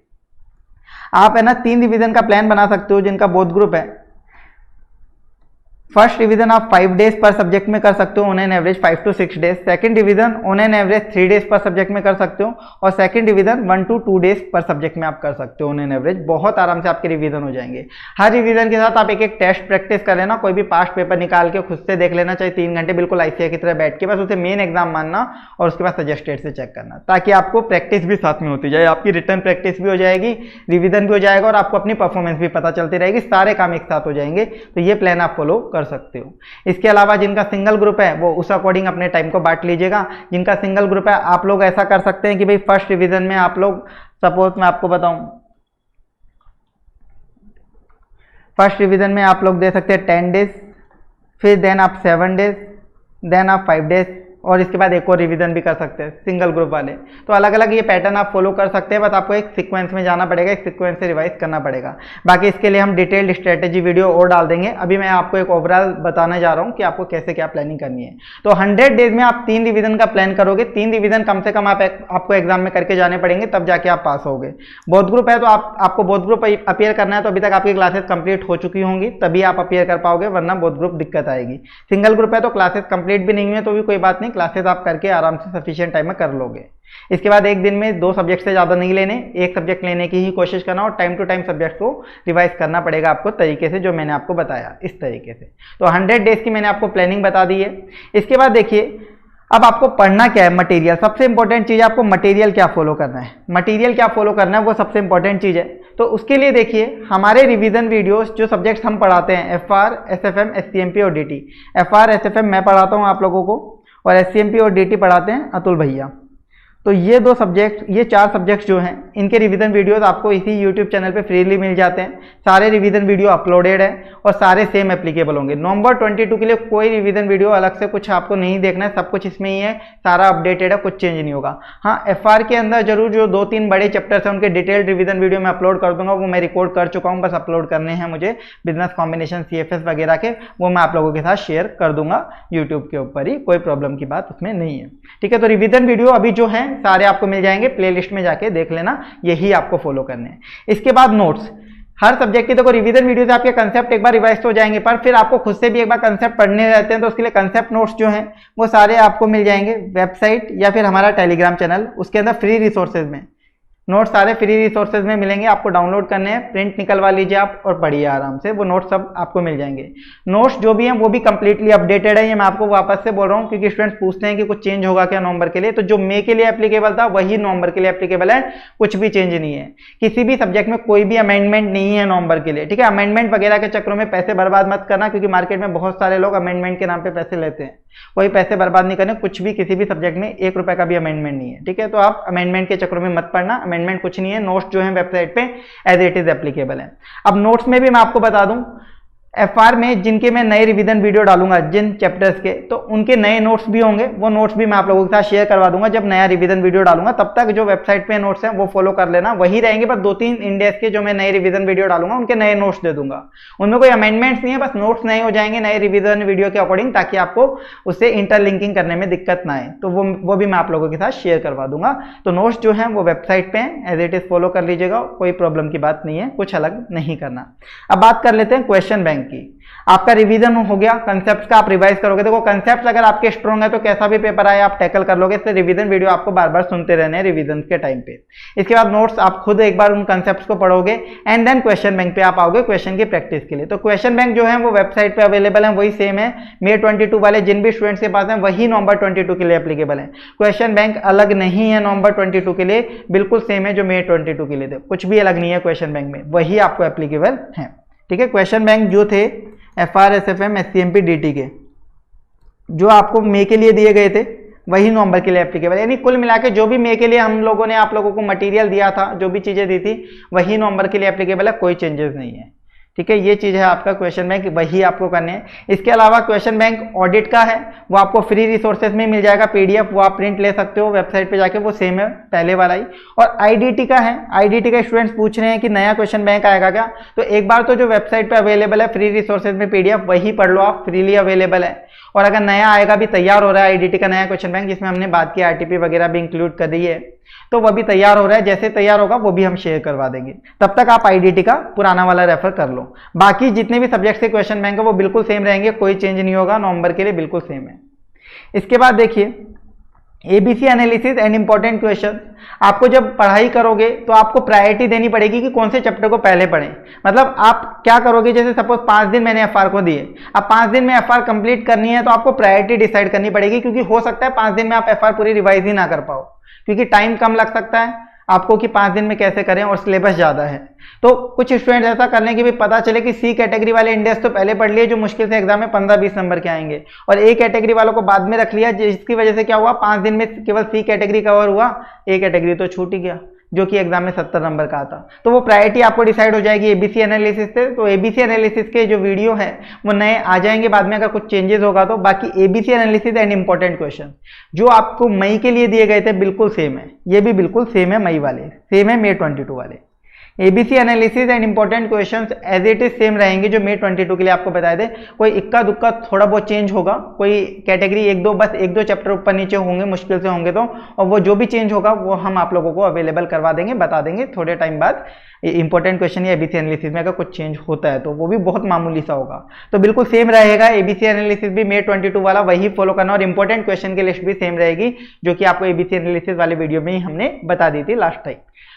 आप है ना 3 रिवीजन का प्लान बना सकते हो जिनका बोथ ग्रुप है। फर्स्ट रिवीजन आप 5 डेज पर सब्जेक्ट में कर सकते हो on an average 5 to 6 days. Second revision on an average 3 days पर सब्जेक्ट में कर सकते हो और सेकंड रिवीजन 1 to 2 डेज पर सब्जेक्ट में आप कर सकते हो ऑन एन एवरेज। बहुत आराम से आपके रिवीजन हो जाएंगे। हर रिवीजन के साथ आप एक एक टेस्ट प्रैक्टिस कर लेना, कोई भी पास्ट पेपर निकाल के खुद से देख लेना, चाहे 3 घंटे बिल्कुल ICI की तरह बैठ के, बस उसे मेन एग्जाम मानना और उसके बाद सजेस्टेड से चेक करना, ताकि आपको प्रैक्टिस भी साथ में होती जाए, आपकी रिटर्न प्रैक्टिस भी हो जाएगी, रिवीजन भी हो जाएगा और आपको अपनी परफॉर्मेंस भी पता चलती रहेगी, सारे काम एक साथ हो जाएंगे। तो ये प्लान आप फॉलो कर सकते हो। इसके अलावा जिनका सिंगल ग्रुप है वो उस अकॉर्डिंग अपने टाइम को बांट लीजिएगा। जिनका सिंगल ग्रुप है आप लोग ऐसा कर सकते हैं कि भाई फर्स्ट रिवीजन में आप लोग, सपोज मैं आपको बताऊं, फर्स्ट रिवीजन में आप लोग दे सकते हैं 10 डेज, फिर देन आप 7 डेज, देन आप 5 डेज और इसके बाद एक और रिवीजन भी कर सकते हैं सिंगल ग्रुप वाले। तो अलग अलग ये पैटर्न आप फॉलो कर सकते हैं, बस आपको एक सीक्वेंस में जाना पड़ेगा, एक सीक्वेंस से रिवाइज करना पड़ेगा। बाकी इसके लिए हम डिटेल्ड स्ट्रेटेजी वीडियो और डाल देंगे। अभी मैं आपको एक ओवरऑल बताने जा रहा हूँ कि आपको कैसे क्या प्लानिंग करनी है। तो 100 डेज में आप 3 रिवीजन का प्लान करोगे, 3 रिवीजन कम से कम आपको एग्जाम में करके जाने पड़ेंगे, तब जाके आप पास होगे। बोथ ग्रुप है तो आपको बोथ ग्रुप अपियर करना है, तो अभी तक आपकी क्लासेस कंप्लीट हो चुकी होंगी, तभी आप अपियर कर पाओगे, वरना बोथ ग्रुप दिक्कत आएगी। सिंगल ग्रुप है तो क्लासेस कंप्लीट भी नहीं हुई है तो भी कोई बात नहीं, क्लासेस आप करके आराम से सफिशिएंट टाइम में कर लोगे। इसके बाद एक दिन में 2 सब्जेक्ट से ज़्यादा नहीं लेने, एक सब्जेक्ट लेने की ही कोशिश करना और टाइम टू टाइम सब्जेक्ट को रिवाइज करना पड़ेगा आपको तरीके से, जो मैंने आपको बताया इस तरीके से। तो 100 डेज की मैंने आपको प्लानिंग बता दी है। इसके बाद देखिए अब आपको पढ़ना क्या है, मटेरियल। सबसे इंपॉर्टेंट चीज़ है आपको मटेरियल क्या फॉलो करना है, मटेरियल क्या फॉलो करना है वो सबसे इंपॉर्टेंट चीज़ है। तो उसके लिए देखिए हमारे रिवीजन वीडियोस, जो सब्जेक्ट्स हम पढ़ाते हैं, FR, SFM, SCMP और DT। FR, SFM मैं पढ़ाता हूँ आप लोगों को और SCMP और DT पढ़ाते हैं अतुल भैया। तो ये 2 सब्जेक्ट, ये 4 सब्जेक्ट्स जो हैं, इनके रिवीजन वीडियोस आपको इसी यूट्यूब चैनल पे फ्रीली मिल जाते हैं। सारे रिवीजन वीडियो अपलोडेड है और सारे सेम एप्लीकेबल होंगे। नवंबर 22 के लिए कोई रिवीजन वीडियो अलग से कुछ आपको नहीं देखना है, सब कुछ इसमें ही है, सारा अपडेटेड है, कुछ चेंज नहीं होगा। हाँ, FR के अंदर जरूर जो 2-3 बड़े चैप्टर्स हैं उनके डिटेल्ड रिवीजन वीडियो मैं अपलोड कर दूंगा, वो मैं रिकॉर्ड कर चुका हूँ, बस अपलोड करने हैं मुझे, बिजनेस कॉम्बिनेशन, CFS वगैरह के, वो मैं आप लोगों के साथ शेयर कर दूंगा यूट्यूब के ऊपर ही, कोई प्रॉब्लम की बात उसमें नहीं है। ठीक है, तो रिवीजन वीडियो अभी जो है सारे आपको मिल जाएंगे, प्लेलिस्ट में जाके देख लेना, यही आपको फॉलो करने हैं। इसके बाद नोट्स, हर सब्जेक्ट की देखो रिवीजन वीडियो से आपके कंसेप्ट एक बार रिवाइज हो जाएंगे, पर फिर आपको खुद से भी एक बार कंसेप्ट पढ़ने रहते हैं, तो उसके लिए कंसेप्ट नोट्स जो हैं वो सारे आपको मिल जाएंगे वेबसाइट या फिर हमारा टेलीग्राम चैनल, उसके अंदर फ्री रिसोर्सेज में नोट्स सारे फ्री रिसोर्सेज में मिलेंगे, आपको डाउनलोड करने हैं, प्रिंट निकलवा लीजिए आप और पढ़िए आराम से, वो नोट्स सब आपको मिल जाएंगे। नोट्स जो भी हैं वो भी कंप्लीटली अपडेटेड है, ये मैं आपको वापस से बोल रहा हूँ क्योंकि स्टूडेंट्स पूछते हैं कि कुछ चेंज होगा क्या नवंबर के लिए, तो जो मई के लिए एप्लीकेबल था वही नवंबर के लिए एप्लीकेबल है, कुछ भी चेंज नहीं है। किसी भी सब्जेक्ट में कोई भी अमेंडमेंट नहीं है नवंबर के लिए। ठीक है, अमेंडमेंट वगैरह के चक्रों में पैसे बर्बाद मत करना, क्योंकि मार्केट में बहुत सारे लोग अमेंडमेंट के नाम पे पैसे लेते हैं, कोई पैसे बर्बाद नहीं करने, कुछ भी किसी भी सब्जेक्ट में 1 रुपए का भी अमेंडमेंट नहीं है। ठीक है, तो आप अमेंडमेंट के चक्रों में मत पढ़ना, अमेंडमेंट कुछ नहीं है, नोट्स जो है वेबसाइट पे एज इट इज एप्लीकेबल है। अब नोट्स में भी मैं आपको बता दूं, FR में जिनके मैं नए रिवीजन वीडियो डालूंगा जिन चैप्टर्स के, तो उनके नए नोट्स भी होंगे, वो नोट्स भी मैं आप लोगों के साथ शेयर करवा दूंगा जब नया रिवीजन वीडियो डालूंगा। तब तक जो वेबसाइट पे नोट्स हैं वो फॉलो कर लेना, वही रहेंगे, बस 2-3 इंडेक्स के जो मैं नए रिवीजन वीडियो डालूंगा उनके नए नोट्स दे दूंगा। उनमें कोई अमेंडमेंट्स नहीं है, बस नोट्स नए हो जाएंगे नए रिवीजन वीडियो के अकॉर्डिंग, ताकि आपको उससे इंटरलिंकिंग करने में दिक्कत ना आए, तो वो भी मैं आप लोगों के साथ शेयर करवा दूंगा। तो नोट्स जो है वो वेबसाइट पे एज इट इज फॉलो कर लीजिएगा, कोई प्रॉब्लम की बात नहीं है, कुछ अलग नहीं करना। अब बात कर लेते हैं क्वेश्चन बैंक की। आपका रिवीजन हो गया, कंसेप्ट का आप रिवाइज करोगे। देखो कंसेप्ट अगर आपके स्ट्रॉन्ग है तो कैसा भी पेपर आए आप टैकल कर लोगे, इसलिए रिवीजन वीडियो आपको बार बार सुनते रहने हैं रिवीजन के टाइम पे। इसके बाद नोट्स आप खुद एक बार उन कंसेप्ट्स को पढ़ोगे एंड देन क्वेश्चन बैंक पे आप आओगे क्वेश्चन की प्रैक्टिस के लिए। तो क्वेश्चन बैंक जो है वो वेबसाइट पे अवेलेबल है, वही सेम है मई 22 वाले जिन भी स्टूडेंट्स के पास है वही नवंबर 22 के लिए एप्लीकेबल है। क्वेश्चन बैंक अलग नहीं है नवंबर 22 के लिए, बिल्कुल सेम है जो मई 22 के लिए थे, कुछ भी अलग नहीं है क्वेश्चन बैंक में, वही आपको एप्लीकेबल है। ठीक है, क्वेश्चन बैंक जो थे FR, SFM, SCMP, DT के जो आपको मई के लिए दिए गए थे वही नवंबर के लिए एप्लीकेबल, यानी कुल मिला के जो भी मई के लिए हम लोगों ने आप लोगों को मटेरियल दिया था, जो भी चीजें दी थी वही नवंबर के लिए एप्लीकेबल है, कोई चेंजेस नहीं है। ठीक है, ये चीज है आपका क्वेश्चन बैंक, वही आपको करने हैं। इसके अलावा क्वेश्चन बैंक ऑडिट का है, वो आपको फ्री रिसोर्सेज में मिल जाएगा PDF, वो आप प्रिंट ले सकते हो वेबसाइट पे जाके, वो सेम है पहले वाला ही। और IDT का है, IDT का स्टूडेंट्स पूछ रहे हैं कि नया क्वेश्चन बैंक आएगा क्या, तो एक बार तो जो वेबसाइट पे अवेलेबल है फ्री रिसोर्सेज में PDF वही पढ़ लो आप, फ्रीली अवेलेबल है। और अगर नया आएगा भी, तैयार हो रहा है आईडीटी का नया क्वेश्चन बैंक जिसमें हमने बात की आरटीपी वगैरह भी इंक्लूड कर रही है, तो वह भी तैयार हो रहा है, जैसे तैयार होगा वो भी हम शेयर करवा देंगे। तब तक आप आईडीटी का पुराना वाला रेफर कर लो। बाकी जितने भी सब्जेक्ट के क्वेश्चन बैंक है वो बिल्कुल सेम रहेंगे, कोई चेंज नहीं होगा, नवंबर के लिए बिल्कुल सेम है। इसके बाद देखिए ABC analysis and important question. आपको जब पढ़ाई करोगे तो आपको प्रायोरिटी देनी पड़ेगी कि कौन से चैप्टर को पहले पढ़ें। मतलब आप क्या करोगे, जैसे सपोज 5 दिन मैंने एफआर को दिए, अब 5 दिन में एफआर कंप्लीट करनी है तो आपको प्रायोरिटी डिसाइड करनी पड़ेगी, क्योंकि हो सकता है 5 दिन में आप एफआर पूरी रिवाइज ही ना कर पाओ, क्योंकि टाइम कम लग सकता है आपको कि 5 दिन में कैसे करें और सिलेबस ज़्यादा है। तो कुछ स्टूडेंट ऐसा करने की भी पता चले कि सी कैटेगरी वाले इंडेक्स तो पहले पढ़ लिए जो मुश्किल से एग्जाम में 15-20 नंबर के आएंगे, और ए कैटेगरी वालों को बाद में रख लिया, जिसकी वजह से क्या हुआ 5 दिन में केवल सी कैटेगरी कवर हुआ, ए कैटेगरी तो छूट ही गया जो कि एग्जाम में 70 नंबर का आता। तो वो प्रायोरिटी आपको डिसाइड हो जाएगी एबीसी एनालिसिस से। तो एबीसी एनालिसिस के जो वीडियो है वो नए आ जाएंगे बाद में अगर कुछ चेंजेस होगा तो। बाकी ABC analysis and important question जो आपको मई के लिए दिए गए थे बिल्कुल सेम है, ये भी बिल्कुल सेम है, मई वाले सेम है, May 22 वाले। ABC analysis and important questions as it is same रहेंगे जो May 22 के लिए आपको बताए थे। कोई इक्का दुक्का थोड़ा बहुत चेंज होगा, कोई कैटेगरी एक दो चैप्टर ऊपर नीचे होंगे, मुश्किल से होंगे तो, और वो जो भी चेंज होगा वो हम आप लोगों को अवेलेबल करवा देंगे, बता देंगे थोड़े टाइम बाद। इंपॉर्टेंट क्वेश्चन या एबीसी एनालिसिस में अगर कुछ चेंज होता है तो वो भी बहुत मामूली सा होगा, तो बिल्कुल सेम रहेगा। एबीसी एनालिसिस भी May 22 वाला वही फॉलो करना, और इंपॉर्टेंट क्वेश्चन की लिस्ट भी सेम रहेगी जो कि आपको एबीसी एनालिसिस वाले वीडियो में ही हमने बता दी थी लास्ट टाइम।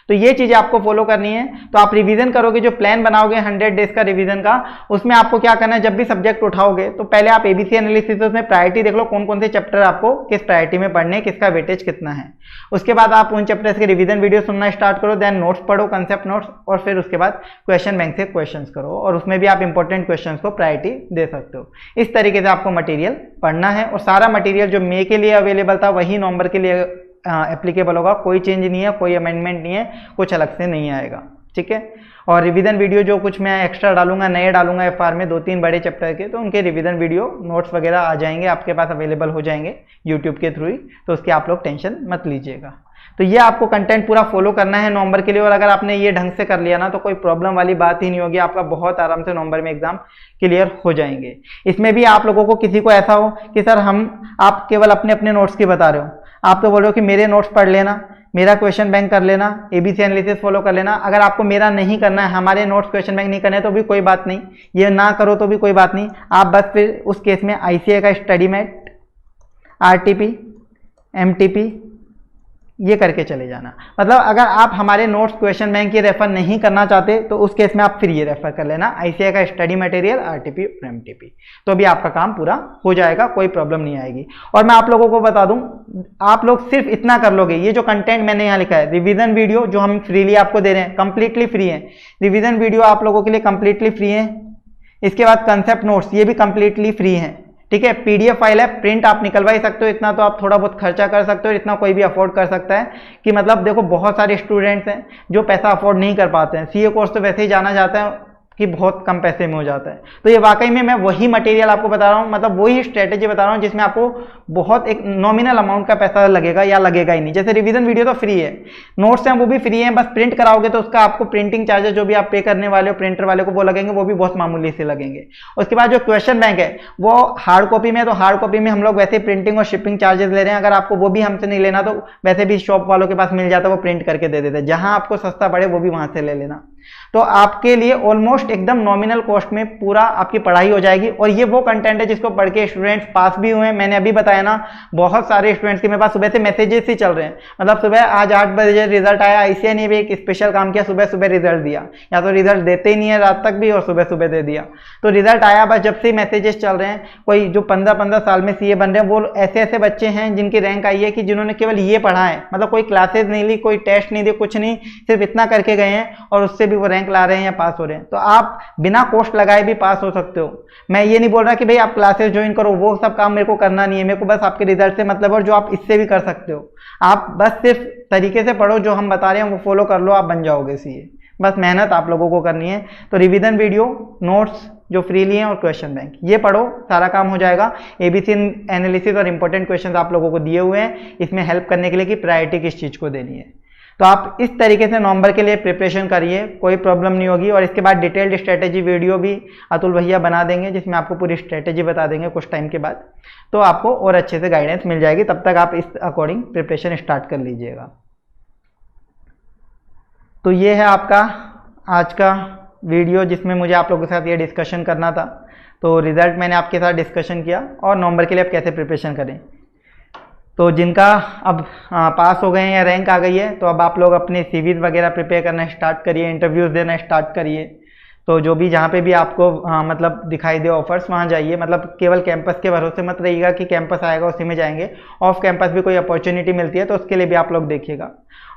तो ये चीजें आपको फॉलो करनी है। तो आप रिवीजन करोगे, जो प्लान बनाओगे 100 डेज का रिवीजन का, उसमें आपको क्या करना है, जब भी सब्जेक्ट उठाओगे तो पहले आप एबीसी एनालिसिस में प्रायोरिटी देख लो, कौन कौन से चैप्टर आपको किस प्रायोरिटी में पढ़ने, किसका वेटेज कितना है। उसके बाद आप उन चैप्टर्स के रिवीजन वीडियो सुनना स्टार्ट करो, देन नोट्स पढ़ो, कंसेप्ट नोट्स, और फिर उसके बाद क्वेश्चन बैंक से क्वेश्चंस करो, और उसमें भी आप इंपॉर्टेंट क्वेश्चंस को प्रायोरिटी दे सकते हो। इस तरीके से आपको मटेरियल पढ़ना है, और सारा मटेरियल जो मई के लिए अवेलेबल था वही नवंबर के लिए एप्लीकेबल होगा। कोई चेंज नहीं है, कोई अमेंडमेंट नहीं है, कुछ अलग से नहीं आएगा, ठीक है। और रिवीजन वीडियो जो कुछ मैं एक्स्ट्रा डालूंगा, नए डालूंगा एफआर में 2-3 बड़े चैप्टर के, तो उनके रिवीजन वीडियो नोट्स वगैरह आ जाएंगे आपके पास, अवेलेबल हो जाएंगे यूट्यूब के थ्रू ही, तो उसकी आप लोग टेंशन मत लीजिएगा। तो ये आपको कंटेंट पूरा फॉलो करना है नवंबर के लिए, और अगर आपने ये ढंग से कर लिया ना तो कोई प्रॉब्लम वाली बात ही नहीं होगी, आपका बहुत आराम से नवंबर में एग्जाम क्लियर हो जाएंगे। इसमें भी आप लोगों को किसी को ऐसा हो कि सर आप केवल अपने अपने नोट्स की बता रहे हो, आप तो बोल रहे हो कि मेरे नोट्स पढ़ लेना, मेरा क्वेश्चन बैंक कर लेना, एबीसी एनालिसिस फॉलो कर लेना। अगर आपको मेरा नहीं करना है, हमारे नोट्स क्वेश्चन बैंक नहीं करने तो भी कोई बात नहीं, ये ना करो तो भी कोई बात नहीं। आप बस फिर उस केस में आईसीआई का स्टडी मैट, आरटीपी, एमटीपी ये करके चले जाना। मतलब अगर आप हमारे नोट्स क्वेश्चन बैंक ये रेफर नहीं करना चाहते तो उस केस में आप फिर ये रेफर कर लेना, आईसीआई का स्टडी मटेरियल, आरटीपी और एमटीपी, तो भी आपका काम पूरा हो जाएगा, कोई प्रॉब्लम नहीं आएगी। और मैं आप लोगों को बता दूं, आप लोग सिर्फ इतना कर लोगे, ये जो कंटेंट मैंने यहाँ लिखा है, रिवीजन वीडियो जो हम फ्रीली आपको दे रहे हैं, कंप्लीटली फ्री है, रिवीजन वीडियो आप लोगों के लिए कंप्लीटली फ्री है। इसके बाद कंसेप्ट नोट्स ये भी कंप्लीटली फ्री है, ठीक है। पीडीएफ फाइल है, प्रिंट आप निकलवा ही सकते हो, इतना तो आप थोड़ा बहुत खर्चा कर सकते हो, इतना कोई भी अफोर्ड कर सकता है। कि मतलब देखो बहुत सारे स्टूडेंट्स हैं जो पैसा अफोर्ड नहीं कर पाते हैं, सीए कोर्स तो वैसे ही जाना जाता है कि बहुत कम पैसे में हो जाता है, तो ये वाकई में मैं वही मटेरियल आपको बता रहा हूँ, मतलब वही स्ट्रेटेजी बता रहा हूँ जिसमें आपको बहुत एक नॉमिनल अमाउंट का पैसा लगेगा या लगेगा ही नहीं। जैसे रिवीजन वीडियो तो फ्री है, नोट्स हैं वो भी फ्री है, बस प्रिंट कराओगे तो उसका आपको प्रिंटिंग चार्जेस जो भी आप पे करने वाले हो प्रिंटर वाले को वो लगेंगे, वो भी बहुत मामूली से लगेंगे। उसके बाद जो क्वेश्चन बैंक है वो हार्ड कॉपी में, तो हार्ड कॉपी में हम लोग वैसे प्रिंटिंग और शिपिंग चार्जेस ले रहे हैं, अगर आपको वो भी हमसे नहीं लेना तो वैसे भी शॉप वालों के पास मिल जाता है, वो प्रिंट करके दे देते हैं, जहां आपको सस्ता पड़े वो भी वहां से ले लेना। तो आपके लिए ऑलमोस्ट एकदम नॉमिनल कॉस्ट में पूरा आपकी पढ़ाई हो जाएगी। और ये वो कंटेंट है जिसको पढ़ के स्टूडेंट्स पास भी हुए हैं। मैंने अभी बताया ना, बहुत सारे स्टूडेंट्स के मेरे पास सुबह से मैसेजेस ही चल रहे हैं, मतलब सुबह आज 8 बजे रिजल्ट आया, आईसीआई ने भी एक स्पेशल काम किया, सुबह सुबह रिजल्ट दिया, या तो रिजल्ट देते ही नहीं है रात तक भी और सुबह सुबह दे दिया, तो रिजल्ट आया बस जब से मैसेजेस चल रहे हैं। कोई जो 15-15 साल में सीए बन रहे हैं वो ऐसे ऐसे बच्चे हैं जिनकी रैंक आई है कि जिन्होंने केवल ये पढ़ा है, मतलब कोई क्लासेस नहीं ली, कोई टेस्ट नहीं दिए, कुछ नहीं, सिर्फ इतना करके गए हैं और उससे भी वो रैंक ला रहे हैं या पास हो रहे हैं। तो आप बिना कॉस्ट लगाए भी पास हो सकते हो। मैं ये नहीं बोल रहा कि भाई आप क्लासेस ज्वाइन करो, वो सब काम मेरे को करना नहीं है, मेरे को बस आपके रिजल्ट से मतलब, और जो आप इससे भी कर सकते हो, आप बस सिर्फ तरीके से पढ़ो, जो हम बता रहे हैं वो फॉलो कर लो, आप बन जाओगे सीए। बस मेहनत आप लोगों को करनी है। तो रिवीजन वीडियो, नोट्स जो फ्रीली हैं और क्वेश्चन बैंक, ये पढ़ो, सारा काम हो जाएगा। एबीसी एनालिसिस और इंपॉर्टेंट क्वेश्चन आप लोगों को दिए हुए हैं, इसमें हेल्प करने के लिए कि प्रायोरिटी किस चीज को देनी है। तो आप इस तरीके से नवंबर के लिए प्रिपरेशन करिए, कोई प्रॉब्लम नहीं होगी। और इसके बाद डिटेल्ड स्ट्रेटेजी वीडियो भी अतुल भैया बना देंगे, जिसमें आपको पूरी स्ट्रेटेजी बता देंगे कुछ टाइम के बाद, तो आपको और अच्छे से गाइडेंस मिल जाएगी। तब तक आप इस अकॉर्डिंग प्रिपरेशन स्टार्ट कर लीजिएगा। तो ये है आपका आज का वीडियो, जिसमें मुझे आप लोगों के साथ ये डिस्कशन करना था। तो रिजल्ट मैंने आपके साथ डिस्कशन किया और नवंबर के लिए आप कैसे प्रिपरेशन करें। तो जिनका अब पास हो गए हैं या रैंक आ गई है, तो अब आप लोग अपने सीवीज वगैरह प्रिपेयर करना स्टार्ट करिए, इंटरव्यूज़ देना स्टार्ट करिए। तो जो भी जहाँ पे भी आपको मतलब दिखाई दे ऑफर्स, वहाँ जाइए। मतलब केवल कैंपस के भरोसे मत रहिएगा कि कैंपस आएगा उसी में जाएंगे, ऑफ कैंपस भी कोई अपॉर्चुनिटी मिलती है तो उसके लिए भी आप लोग देखिएगा।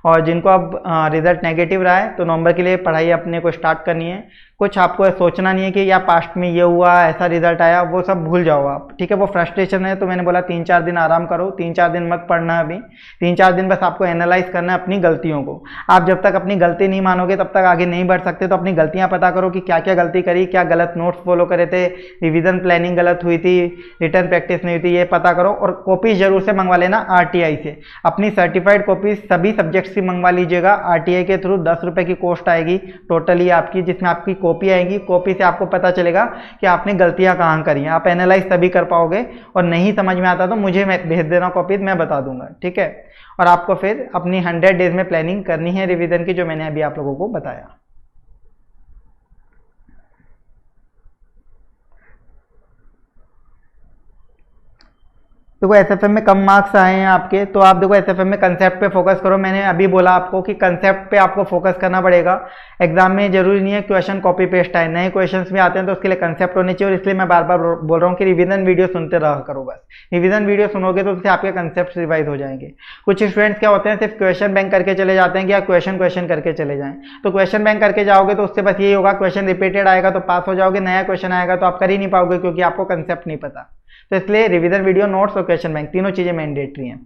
और जिनको अब रिजल्ट नेगेटिव रहा है, तो नवंबर के लिए पढ़ाई अपने को स्टार्ट करनी है। कुछ आपको सोचना नहीं है कि या पास्ट में ये हुआ, ऐसा रिजल्ट आया, वो सब भूल जाओ आप, ठीक है। वो फ्रस्ट्रेशन है, तो मैंने बोला 3-4 दिन आराम करो, 3-4 दिन मत पढ़ना अभी, 3-4 दिन बस आपको एनालाइज करना है अपनी गलतियों को। आप जब तक अपनी गलती नहीं मानोगे तब तक आगे नहीं बढ़ सकते। तो अपनी गलतियां पता करो कि क्या क्या गलती करी, क्या गलत नोट्स फॉलो करे थे, रिविजन प्लानिंग गलत हुई थी, रिटर्न प्रैक्टिस नहीं हुई थी, ये पता करो। और कॉपीज जरूर से मंगवा लेना RTI से, अपनी सर्टिफाइड कॉपीज सभी सब्जेक्ट्स की मंगवा लीजिएगा। RTI के थ्रू 10 रुपये की कॉस्ट आएगी टोटली आपकी, जिसमें आपकी कॉपी आएगी। कॉपी से आपको पता चलेगा कि आपने गलतियां कहाँ करी हैं, आप एनालाइज तभी कर पाओगे। और नहीं समझ में आता तो मुझे भेज देना कॉपीज, मैं बता दूंगा, ठीक है। और आपको फिर अपनी 100 डेज में प्लानिंग करनी है रिवीजन की, जो मैंने अभी आप लोगों को बताया। देखो SFM में कम मार्क्स आए हैं आपके, तो आप देखो SFM में कंसेप्ट पे फोकस करो। मैंने अभी बोला आपको कि कंसेप्ट पे आपको फोकस करना पड़ेगा। एग्जाम में जरूरी नहीं है क्वेश्चन कॉपी पेस्ट आए, नए क्वेश्चंस भी आते हैं, तो उसके लिए कंसेप्ट होने चाहिए। और इसलिए मैं बार बार बोल रहा हूँ कि रिवीजन वीडियो सुनते रहा करो। बस रिवीजन वीडियो सुनोगे तो उससे आपके कंसेप्ट रिवाइज हो जाएंगे। कुछ स्टूडेंट्स क्या होते हैं, सिर्फ क्वेश्चन बैंक करके चले जाते हैं कि या क्वेश्चन करके चले जाएं। तो क्वेश्चन बैंक करके जाओगे तो उससे बस यही होगा, क्वेश्चन रिपीटेड आएगा तो पास हो जाओगे, नया क्वेश्चन आएगा तो आप कर ही नहीं पाओगे, क्योंकि आपको कंसेप्ट नहीं पता। तो इसलिए रिवीजन वीडियो, नोट्स और क्वेश्चन बैंक, तीनों चीजें मैंडेटरी हैं।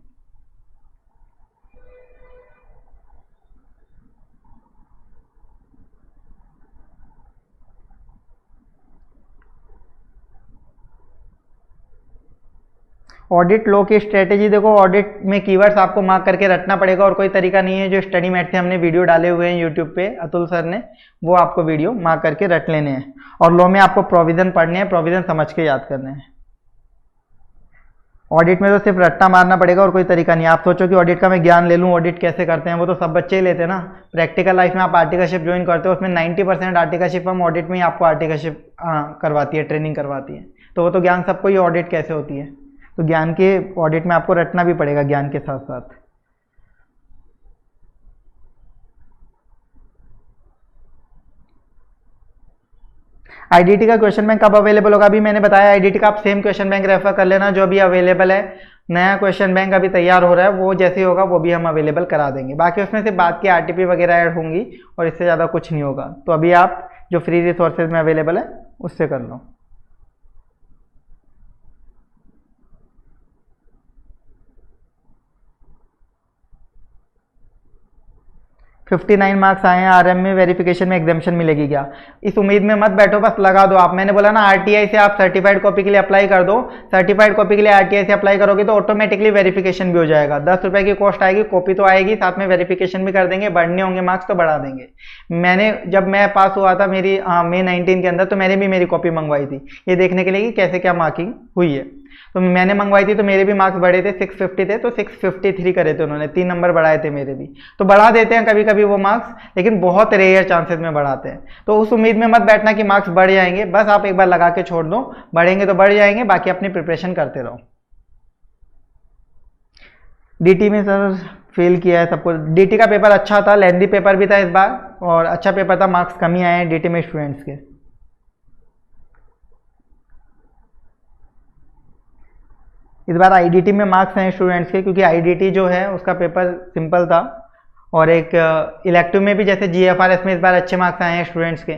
ऑडिट लो की स्ट्रेटेजी देखो, ऑडिट में कीवर्ड्स आपको मार्क करके रटना पड़ेगा, और कोई तरीका नहीं है। जो स्टडी मैट से हमने वीडियो डाले हुए हैं यूट्यूब पे अतुल सर ने, वो आपको वीडियो मार्क करके रट लेने हैं। और लो में आपको प्रोविजन पढ़ने हैं, प्रोविजन समझ के याद करने हैं। ऑडिट में तो सिर्फ रट्टा मारना पड़ेगा और कोई तरीका नहीं। आप सोचो कि ऑडिट का मैं ज्ञान ले लूँ, ऑडिट कैसे करते हैं, वो तो सब बच्चे ही लेते हैं ना। प्रैक्टिकल लाइफ में आप आर्टिकलशिप ज्वाइन करते हो, उसमें 90% आर्टिकलशिप हम ऑडिट में ही आपको आर्टिकलशिप करवाती है, ट्रेनिंग करवाती है। तो वो तो ज्ञान सबको ही, ऑडिट कैसे होती है। तो ज्ञान के ऑडिट में आपको रटना भी पड़ेगा ज्ञान के साथ साथ। आईडीटी का क्वेश्चन बैंक कब अवेलेबल होगा, अभी मैंने बताया। आईडीटी का आप सेम क्वेश्चन बैंक रेफर कर लेना जो अभी अवेलेबल है। नया क्वेश्चन बैंक अभी तैयार हो रहा है, वो जैसे होगा वो भी हम अवेलेबल करा देंगे। बाकी उसमें से बात की आरटीपी वगैरह ऐड होंगी, और इससे ज़्यादा कुछ नहीं होगा। तो अभी आप जो फ्री रिसोर्सेज में अवेलेबल है उससे कर लो। $59 मार्क्स आए हैं। आरएम में वेरिफिकेशन में एग्जामेशन मिलेगी क्या, इस उम्मीद में मत बैठो, बस लगा दो आप। मैंने बोला ना आरटीआई से आप सर्टिफाइड कॉपी के लिए अप्लाई कर दो। सर्टिफाइड कॉपी के लिए आरटीआई से अप्लाई करोगे तो ऑटोमेटिकली वेरिफिकेशन भी हो जाएगा। 10 रुपये की कॉस्ट आएगी, कॉपी तो आएगी, साथ में वेरिफिकेशन भी कर देंगे। बढ़ने होंगे मार्क्स तो बढ़ा देंगे। जब मैं पास हुआ था मेरी May 19 के अंदर, तो मैंने भी मेरी कॉपी मंगवाई थी, ये देखने के लिए कि कैसे क्या मार्किंग हुई है। तो मैंने मंगवाई थी तो मेरे भी मार्क्स बढ़े थे, 650 थे, तो 653 करे थे उन्होंने, 3 नंबर बढ़ाए थे मेरे भी। तो बढ़ा देते हैं कभी कभी वो मार्क्स, लेकिन बहुत रेयर चांसेस में बढ़ाते हैं। तो उस उम्मीद में मत बैठना कि मार्क्स बढ़ जाएंगे, बस आप एक बार लगा के छोड़ दो, बढ़ेंगे तो बढ़ जाएंगे, बाकी अपनी प्रिपरेशन करते रहो। डीटी में सर फेल किया है सबको। डीटी का पेपर अच्छा था, लेंथी पेपर भी था इस बार, और अच्छा पेपर था, मार्क्स कम ही आए हैं डीटी में स्टूडेंट्स के। इस बार आईडीटी में मार्क्स हैं स्टूडेंट्स के, क्योंकि आईडीटी जो है उसका पेपर सिंपल था। और एक इलेक्टिव में भी जैसे जीएफआरएस में इस बार अच्छे मार्क्स आए हैं स्टूडेंट्स के।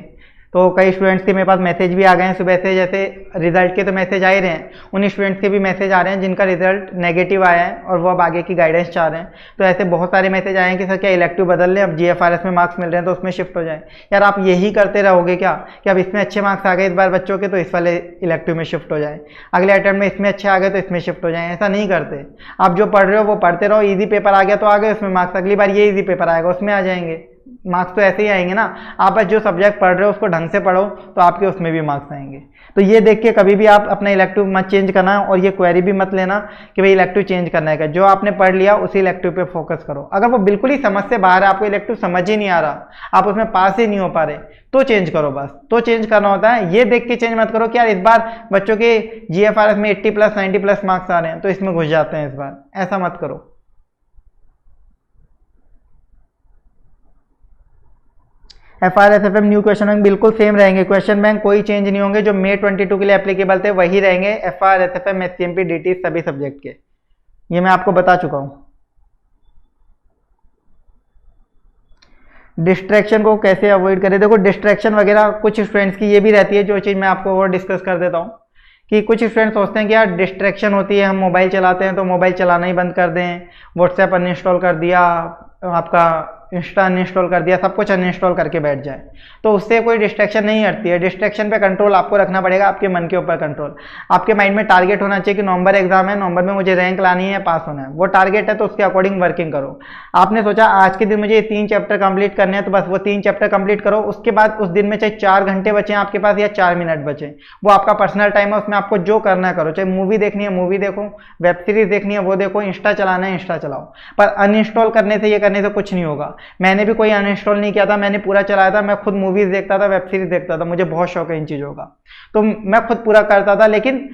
तो कई स्टूडेंट्स के मेरे पास मैसेज भी आ गए हैं सुबह से, जैसे रिजल्ट के तो मैसेज आ ही रहे हैं, उन स्टूडेंट्स के भी मैसेज आ रहे हैं जिनका रिजल्ट नेगेटिव आया है और वो अब आगे की गाइडेंस चाह रहे हैं। तो ऐसे बहुत सारे मैसेज आए हैं कि सर क्या इलेक्टिव बदल लें, अब GFRS में मार्क्स मिल रहे हैं तो उसमें शिफ्ट हो जाए। यार आप यही करते रहोगे क्या कि अब इसमें अच्छे मार्क्स आ गए इस बार बच्चों के तो इस वाले इलेक्टिव में शिफ्ट हो जाए, अगले अटेम्प्ट में इसमें अच्छे आ गए तो इसमें शिफ्ट हो जाए। ऐसा नहीं करते। आप जो पढ़ रहे हो वो पढ़ते रहो, ईजी पेपर आ गया तो आ गए उसमें मार्क्स, अगली बार ये ईजी पेपर आएगा उसमें आ जाएंगे मार्क्स, तो ऐसे ही आएंगे ना। आप बस जो सब्जेक्ट पढ़ रहे हो उसको ढंग से पढ़ो तो आपके उसमें भी मार्क्स आएंगे। तो ये देख के कभी भी आप अपना इलेक्टिव मत चेंज करना और ये क्वेरी भी मत लेना कि भाई इलेक्टिव चेंज करना है। जो आपने पढ़ लिया उसी इलेक्टिव पे फोकस करो। अगर वो बिल्कुल ही समझ से बाहर है, आपको इलेक्टिव समझ ही नहीं आ रहा, आप उसमें पास ही नहीं हो पा रहे, तो चेंज करो। बस तो चेंज करना होता है, ये देख के चेंज मत करो कि यार इस बार बच्चों के GFRS में 80+ 90+ मार्क्स आ रहे हैं तो इसमें घुस जाते हैं इस बार, ऐसा मत करो। FRSFM न्यू क्वेश्चन बैंक बिल्कुल सेम रहेंगे, क्वेश्चन बैंक कोई चेंज नहीं होंगे, जो May 22 के लिए एप्लीकेबल थे वही रहेंगे, FRSFM SCMP DT सभी सब्जेक्ट के, ये मैं आपको बता चुका हूँ। डिस्ट्रैक्शन को कैसे अवॉइड करें? देखो डिस्ट्रैक्शन वगैरह कुछ स्टूडेंट्स की ये भी रहती है, जो चीज़ मैं आपको और डिस्कस कर देता हूँ कि कुछ स्टूडेंट्स सोचते हैं कि यार डिस्ट्रैक्शन होती है, हम मोबाइल चलाते हैं तो मोबाइल चलाना ही बंद कर दें, व्हाट्सएप अनइंस्टॉल कर दिया, आपका इंस्टा अनइंस्टॉल कर दिया, सब कुछ अनइंस्टॉल करके बैठ जाए, तो उससे कोई डिस्ट्रैक्शन नहीं हटती है। डिस्ट्रैक्शन पे कंट्रोल आपको रखना पड़ेगा, आपके मन के ऊपर कंट्रोल। आपके माइंड में टारगेट होना चाहिए कि नवंबर एग्जाम है, नवंबर में मुझे रैंक लानी है, पास होना है, वो टारगेट है तो उसके अकॉर्डिंग वर्किंग करो। आपने सोचा आज के दिन मुझे 3 चैप्टर कंप्लीट करने हैं तो बस वो 3 चैप्टर कंप्लीट करो। उसके बाद उस दिन में चाहे 4 घंटे बचे आपके पास या 4 मिनट बचे, वो आपका पर्सनल टाइम है, उसमें आपको जो करना है करो। चाहे मूवी देखनी है मूवी देखो, वेब सीरीज देखनी है वो देखो, इंस्टा चलाना है इंस्टा चलाओ, पर अनइंस्टॉल करने से ये करने से कुछ नहीं होगा। मैंने भी कोई अनइंस्टॉल नहीं किया था, मैंने पूरा चलाया था, मैं खुद मूवीज देखता था, वेब सीरीज देखता था, मुझे बहुत शौक है इन चीज़ों का, तो मैं खुद पूरा करता था। लेकिन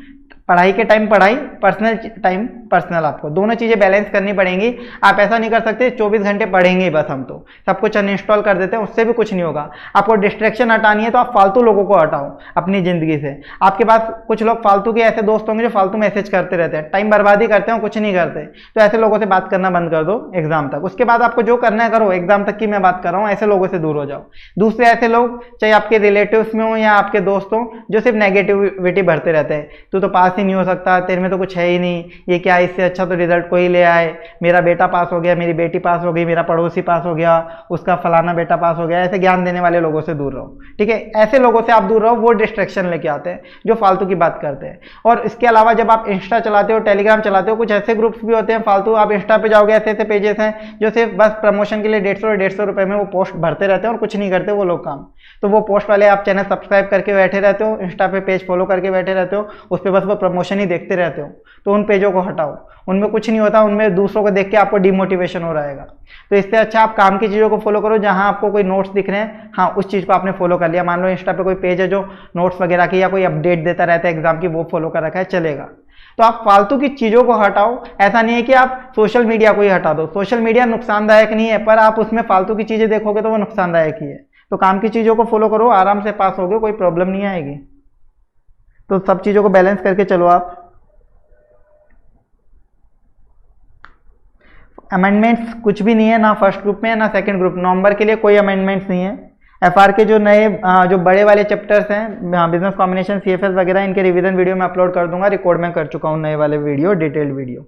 पढ़ाई के टाइम पढ़ाई, पर्सनल टाइम पर्सनल, आपको दोनों चीज़ें बैलेंस करनी पड़ेंगी। आप ऐसा नहीं कर सकते 24 घंटे पढ़ेंगे बस, हम तो सब कुछ अनइंस्टॉल कर देते हैं, उससे भी कुछ नहीं होगा। आपको डिस्ट्रैक्शन हटानी है तो आप फालतू लोगों को हटाओ अपनी ज़िंदगी से। आपके पास कुछ लोग फालतू के ऐसे दोस्त होंगे जो फालतू मैसेज करते रहते हैं, टाइम बर्बादी करते हैं, कुछ नहीं करते, तो ऐसे लोगों से बात करना बंद कर दो एग्जाम तक। उसके बाद आपको जो करना है करो, एग्जाम तक की मैं बात कर रहा हूँ, ऐसे लोगों से दूर हो जाओ। दूसरे ऐसे लोग चाहे आपके रिलेटिव्स में हो या आपके दोस्त हो, जो सिर्फ नेगेटिविटी भरते रहते हैं, तू तो पास ही नहीं हो सकता, तेरे में तो कुछ है ही नहीं, ये क्या, इससे अच्छा तो रिजल्ट कोई ले आए, मेरा बेटा पास हो गया, मेरी बेटी पास हो गई, मेरा पड़ोसी पास हो गया, उसका फलाना बेटा पास हो गया, ऐसे ज्ञान देने वाले लोगों से दूर रहो। ठीक है, ऐसे लोगों से आप दूर रहो, वो डिस्ट्रैक्शन लेके आते हैं, जो फालतू की बात करते हैं। और इसके अलावा जब आप इंस्टा चलाते हो, टेलीग्राम चलाते हो, कुछ ऐसे ग्रुप्स भी होते हैं फालतू, आप इंस्टा पे जाओगे, ऐसे ऐसे पेजेस हैं जो सिर्फ बस प्रमोशन के लिए 150 रुपए में वो पोस्ट भरते रहते हैं और कुछ नहीं करते वो लोग काम। तो वो पोस्ट वाले आप चैनल सब्सक्राइब करके बैठे रहते हो, इंस्टा पे पेज फॉलो करके बैठे रहते हो, उस पर बस वो प्रमोशन ही देखते रहते हो, तो उन पेजों को हटाओ, उनमें कुछ नहीं होता, उनमें दूसरों को देख के आपको डिमोटिवेशन हो रहेगा। तो इससे अच्छा आप काम की चीज़ों को फॉलो करो, जहां आपको कोई नोट्स दिख रहे हैं, हाँ उस चीज़ को आपने फॉलो कर लिया। मान लो इंस्टा पे कोई पेज है जो नोट्स वगैरह की या कोई अपडेट देता रहता है एग्जाम की, वो फॉलो कर रखा है, चलेगा। तो आप फालतू की चीज़ों को हटाओ। ऐसा नहीं है कि आप सोशल मीडिया को ही हटा दो, सोशल मीडिया नुकसानदायक नहीं है, पर आप उसमें फालतू की चीज़ें देखोगे तो वो नुकसानदायक ही है। तो काम की चीज़ों को फॉलो करो, आराम से पास होगे, कोई प्रॉब्लम नहीं आएगी। तो सब चीज़ों को बैलेंस करके चलो आप। अमेंडमेंट्स कुछ भी नहीं है, ना फर्स्ट ग्रुप में ना सेकंड ग्रुप, नवंबर के लिए कोई अमेंडमेंट्स नहीं है। एफआर के जो नए जो बड़े वाले चैप्टर्स हैं, बिजनेस कॉम्बिनेशन, सीएफएस वगैरह, इनके रिवीजन वीडियो मैं अपलोड कर दूंगा, रिकॉर्ड में कर चुका हूँ नए वाले video, detailed video.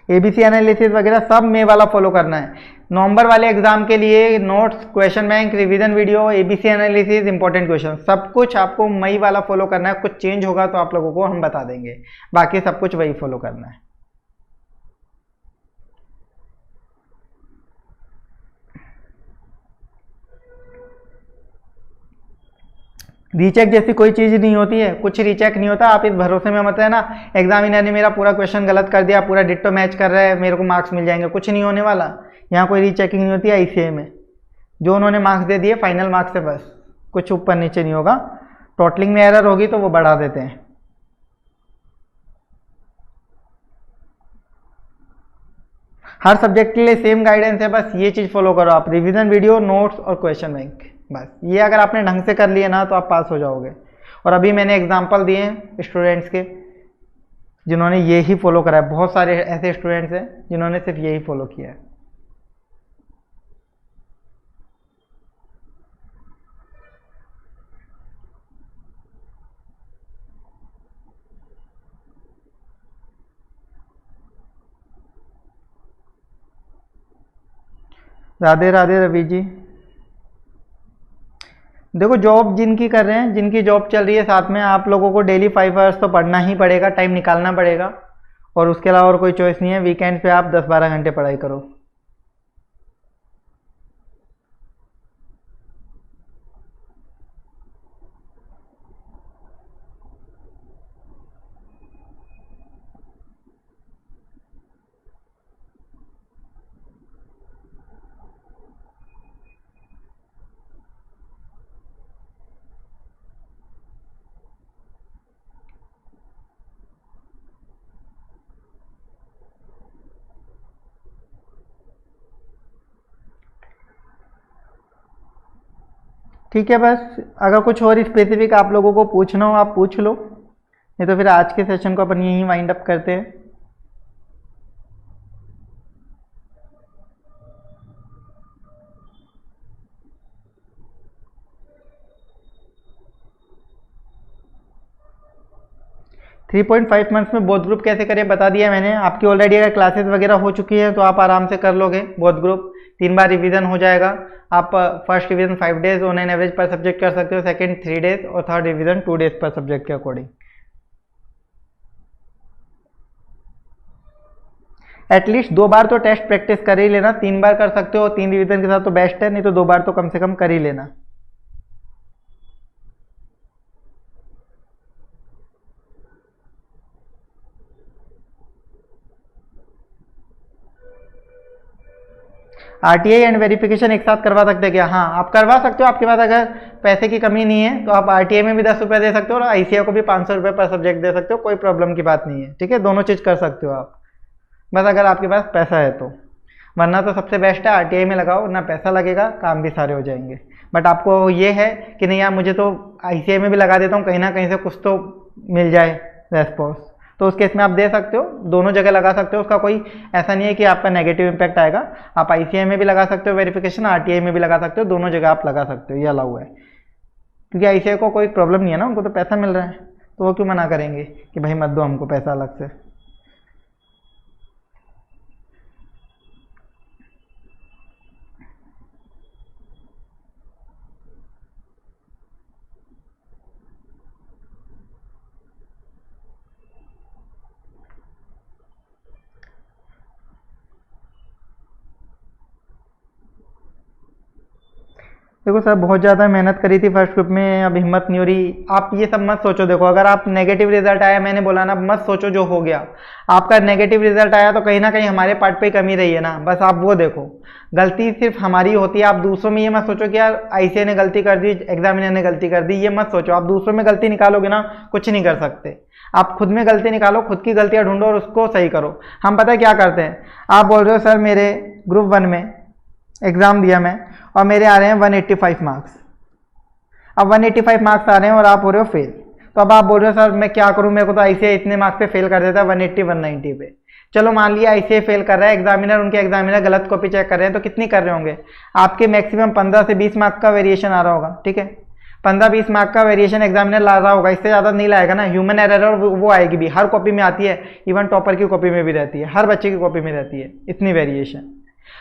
ABC analysis वगैरह सब मे वाला फॉलो करना है। नवंबर वाले एग्जाम के लिए notes, question bank, revision video, ABC analysis, important question, सब कुछ आपको मई वाला फॉलो करना है। कुछ चेंज होगा तो आप लोगों को हम बता देंगे, बाकी सब कुछ वही फॉलो करना है। रीचेक जैसी कोई चीज़ नहीं होती है, कुछ रीचेक नहीं होता, आप इस भरोसे में मत रहना एग्जामिनर ने मेरा पूरा क्वेश्चन गलत कर दिया, पूरा डिट्टो मैच कर रहा है, मेरे को मार्क्स मिल जाएंगे, कुछ नहीं होने वाला। यहाँ कोई रीचेकिंग नहीं होती है ICA में, जो उन्होंने मार्क्स दे दिए फाइनल मार्क्स से बस, कुछ ऊपर नीचे नहीं होगा। टोटलिंग में एरर होगी तो वो बढ़ा देते हैं। हर सब्जेक्ट के लिए सेम गाइडेंस है, बस ये चीज़ फॉलो करो आप, रिवीजन वीडियो, नोट्स और क्वेश्चन बैंक, बस ये अगर आपने ढंग से कर लिए ना तो आप पास हो जाओगे। और अभी मैंने एग्जांपल दिए हैं स्टूडेंट्स के जिन्होंने ये ही फॉलो करा है, बहुत सारे ऐसे स्टूडेंट्स हैं जिन्होंने सिर्फ यही फॉलो किया है। राधे राधे रवि जी। देखो जॉब जिनकी कर रहे हैं, जिनकी जॉब चल रही है, साथ में आप लोगों को डेली 5 आवर्स तो पढ़ना ही पड़ेगा, टाइम निकालना पड़ेगा, और उसके अलावा और कोई चॉइस नहीं है। वीकेंड पे आप 10-12 घंटे पढ़ाई करो। ठीक है, बस अगर कुछ और स्पेसिफिक आप लोगों को पूछना हो आप पूछ लो, नहीं तो फिर आज के सेशन को अपन यहीं वाइंड अप करते हैं। थ्री 3.5 मंथ्स में बोथ ग्रुप कैसे करें बता दिया मैंने। आपकी ऑलरेडी अगर क्लासेस वगैरह हो चुकी है तो आप आराम से कर लोगे बोथ ग्रुप। 3 बार रिवीजन हो जाएगा। आप first revision 5 days on an average पर सब्जेक्ट कर सकते हो, सेकंड 3 डेज और थर्ड रिवीजन 2 डेज पर सब्जेक्ट के अकॉर्डिंग। एटलीस्ट 2 बार तो टेस्ट प्रैक्टिस कर ही लेना। 3 बार कर सकते हो, 3 रिवीजन के साथ तो बेस्ट है, नहीं तो 2 बार तो कम से कम कर ही लेना। आरटीआई एंड वेरिफिकेशन एक साथ करवा सकते हैं क्या? हाँ, आप करवा सकते हो। आपके पास अगर पैसे की कमी नहीं है तो आप आरटीआई में भी 10 रुपये दे सकते हो और आईसीआई को भी 500 रुपये पर सब्जेक्ट दे सकते हो। कोई प्रॉब्लम की बात नहीं है, ठीक है। दोनों चीज़ कर सकते हो आप, बस अगर आपके पास पैसा है तो। वरना तो सबसे बेस्ट है आरटीआई में लगाओ, ना पैसा लगेगा, काम भी सारे हो जाएंगे। बट आपको ये है कि नहीं यार मुझे तो आईसीआई में भी लगा देता हूँ, कहीं ना कहीं से कुछ तो मिल जाए रेस्पॉन्स, तो उस केस में आप दे सकते हो। दोनों जगह लगा सकते हो, उसका कोई ऐसा नहीं है कि आपका नेगेटिव इम्पैक्ट आएगा। आप आईसीआई में भी लगा सकते हो वेरिफिकेशन, आरटीआई में भी लगा सकते हो, दोनों जगह आप लगा सकते हो, ये अलाउ है। क्योंकि आईसीआई को कोई प्रॉब्लम नहीं है ना, उनको तो पैसा मिल रहा है, तो वो क्यों मना करेंगे कि भाई मत दो हमको पैसा अलग से। देखो सर, बहुत ज़्यादा मेहनत करी थी फर्स्ट ग्रुप में, अब हिम्मत नहीं हो रही। आप ये सब मत सोचो। देखो अगर आप नेगेटिव रिजल्ट आया, मैंने बोला ना, मत सोचो जो हो गया। आपका नेगेटिव रिजल्ट आया तो कहीं ना कहीं हमारे पार्ट पे कमी रही है ना, बस आप वो देखो। गलती सिर्फ हमारी होती है। आप दूसरों में ये मत सोचो कि यार आईसीआई ने गलती कर दी, एग्जामिनर ने गलती कर दी, ये मत सोचो। आप दूसरों में गलती निकालोगे ना, कुछ नहीं कर सकते। आप खुद में गलती निकालो, खुद की गलतियाँ ढूंढो और उसको सही करो। हम पता है क्या करते हैं, आप बोल रहे हो सर मेरे ग्रुप 1 में एग्ज़ाम दिया मैं और मेरे आ रहे हैं 185 मार्क्स। अब 185 मार्क्स आ रहे हैं और आप हो रहे हो फेल। तो अब आप बोल रहे हो सर मैं क्या करूं, मेरे को तो आईसीआई इतने मार्क्स पे फेल कर देता है 180 190 पे। चलो मान लिया आईसीआई फेल कर रहा है, एग्जामिनर उनके एग्जामिनर गलत कॉपी चेक कर रहे हैं, तो कितनी कर रहे होंगे? आपके मैक्सिमम 15 से 20 मार्क्स का वेरिएशन आ रहा होगा, ठीक है। 15-20 मार्क्स का वेरिएशन एग्जामिनर ला रहा होगा, इससे ज़्यादा नहीं लाएगा ना। ह्यूमन एरर और वो आएगी भी, हर कॉपी में आती है, इवन टॉपर की कॉपी में भी रहती है, हर बच्चे की कॉपी में रहती है इतनी वेरिएशन।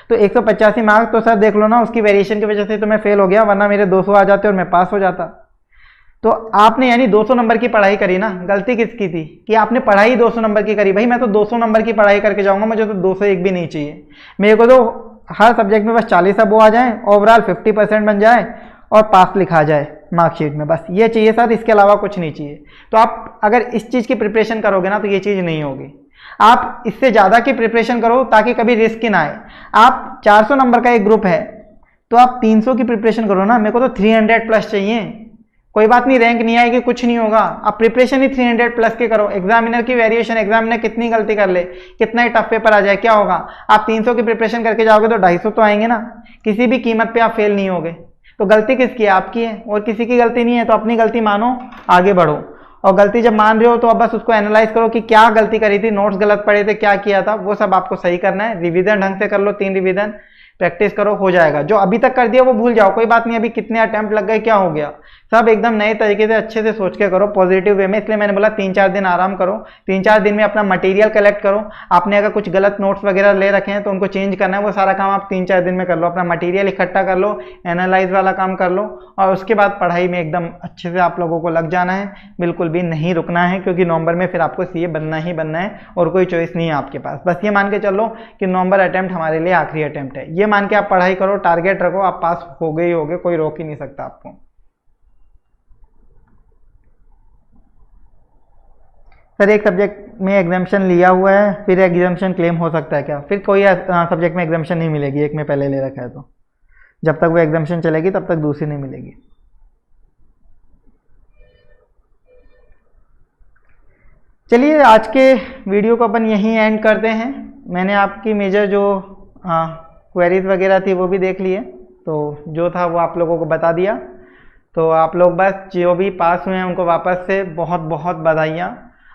तो 185 मार्क्स तो सर देख लो ना, उसकी वेरिएशन की वजह से तो मैं फेल हो गया, वरना मेरे 200 आ जाते और मैं पास हो जाता। तो आपने यानी 200 नंबर की पढ़ाई करी ना। गलती किसकी थी कि आपने पढ़ाई 200 नंबर की करी। भाई मैं तो 200 नंबर की पढ़ाई करके जाऊंगा, मुझे तो 201 भी नहीं चाहिए। मेरे को तो हर सब्जेक्ट में बस 40 अब वो आ जाए, ओवरऑल 50% बन जाए और पास लिखा जाए मार्कशीट में, बस ये चाहिए सर, इसके अलावा कुछ नहीं चाहिए। तो आप अगर इस चीज़ की प्रिपरेशन करोगे ना तो ये चीज़ नहीं होगी। आप इससे ज़्यादा की प्रिपरेशन करो ताकि कभी रिस्क ही ना आए। आप 400 नंबर का एक ग्रुप है तो आप 300 की प्रिपरेशन करो ना। मेरे को तो 300 प्लस चाहिए। कोई बात नहीं, रैंक नहीं आएगी, कुछ नहीं होगा, आप प्रिपरेशन ही 300 प्लस की करो। एग्जामिनर की वेरिएशन, एग्जामिनर कितनी गलती कर ले, कितना ही टफ पेपर आ जाए, क्या होगा? आप 300 की प्रिपरेशन करके जाओगे तो 250 तो आएंगे ना। किसी भी कीमत पे आप फेल नहीं होगे। तो गलती किसकी है? आपकी है, और किसी की गलती नहीं है। तो अपनी गलती मानो, आगे बढ़ो। और गलती जब मान रहे हो तो अब बस उसको एनालाइज करो कि क्या गलती करी थी, नोट्स गलत पढ़े थे, क्या किया था, वो सब आपको सही करना है। रिवीजन ढंग से कर लो, 3 रिवीजन, प्रैक्टिस करो, हो जाएगा। जो अभी तक कर दिया वो भूल जाओ, कोई बात नहीं, अभी कितने अटेम्प्ट लग गए, क्या हो गया, सब एकदम नए तरीके से अच्छे से सोच के करो, पॉजिटिव वे में। इसलिए मैंने बोला 3-4 दिन आराम करो, 3-4 दिन में अपना मटेरियल कलेक्ट करो। आपने अगर कुछ गलत नोट्स वगैरह ले रखे हैं तो उनको चेंज करना है, वो सारा काम आप 3-4 दिन में कर लो। अपना मटेरियल इकट्ठा कर लो, एनालाइज वाला काम कर लो, और उसके बाद पढ़ाई में एकदम अच्छे से आप लोगों को लग जाना है, बिल्कुल भी नहीं रुकना है, क्योंकि नवंबर में फिर आपको सीए बनना ही बनना है और कोई चॉइस नहीं है आपके पास। बस ये मान के चलो कि नवंबर अटेम्प्ट हमारे लिए आखिरी अटेम्प्ट है, ये मान के आप पढ़ाई करो, टारगेट रखो, आप पास हो गए ही होगे, कोई रोक ही नहीं सकता आपको। सर एक सब्जेक्ट में एग्जाम्शन लिया हुआ है, फिर एग्जाम्शन क्लेम हो सकता है क्या? फिर कोई सब्जेक्ट में एग्जाम्शन नहीं मिलेगी, एक में पहले ले रखा है तो जब तक वो एग्जाम्शन चलेगी तब तक दूसरी नहीं मिलेगी। चलिए आज के वीडियो को अपन यहीं एंड करते हैं। मैंने आपकी मेजर जो क्वेरीज वगैरह थी वो भी देख लिए, तो जो था वो आप लोगों को बता दिया। तो आप लोग बस जो भी पास हुए हैं उनको वापस से बहुत बहुत बधाइयाँ।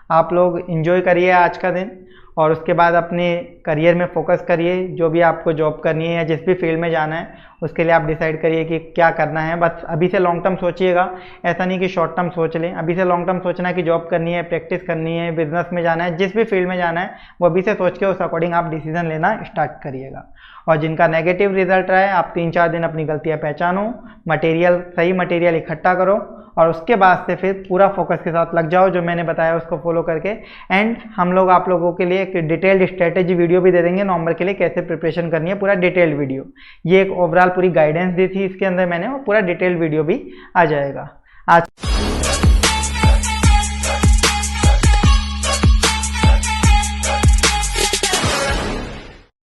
आप लोग एंजॉय करिए आज का दिन, और उसके बाद अपने करियर में फोकस करिए। जो भी आपको जॉब करनी है या जिस भी फील्ड में जाना है उसके लिए आप डिसाइड करिए कि क्या करना है। बस अभी से लॉन्ग टर्म सोचिएगा, ऐसा नहीं कि शॉर्ट टर्म सोच लें। अभी से लॉन्ग टर्म सोचना है कि जॉब करनी है, प्रैक्टिस करनी है, बिजनेस में जाना है, जिस भी फील्ड में जाना है वो अभी से सोच के उस अकॉर्डिंग आप डिसीजन लेना स्टार्ट करिएगा। और जिनका नेगेटिव रिजल्ट रहा है, आप 3-4 दिन अपनी गलतियां पहचानो, मटेरियल सही मटेरियल इकट्ठा करो, और उसके बाद से फिर पूरा फोकस के साथ लग जाओ, जो मैंने बताया उसको फॉलो करके। एंड हम लोग आप लोगों के लिए एक डिटेल्ड स्ट्रेटेजी वीडियो भी दे देंगे नवंबर के लिए, कैसे प्रिपरेशन करनी है, पूरा डिटेल्ड वीडियो। ये एक ओवरऑल पूरी गाइडेंस दी थी इसके अंदर मैंने, और पूरा डिटेल्ड वीडियो भी आ जाएगा। आज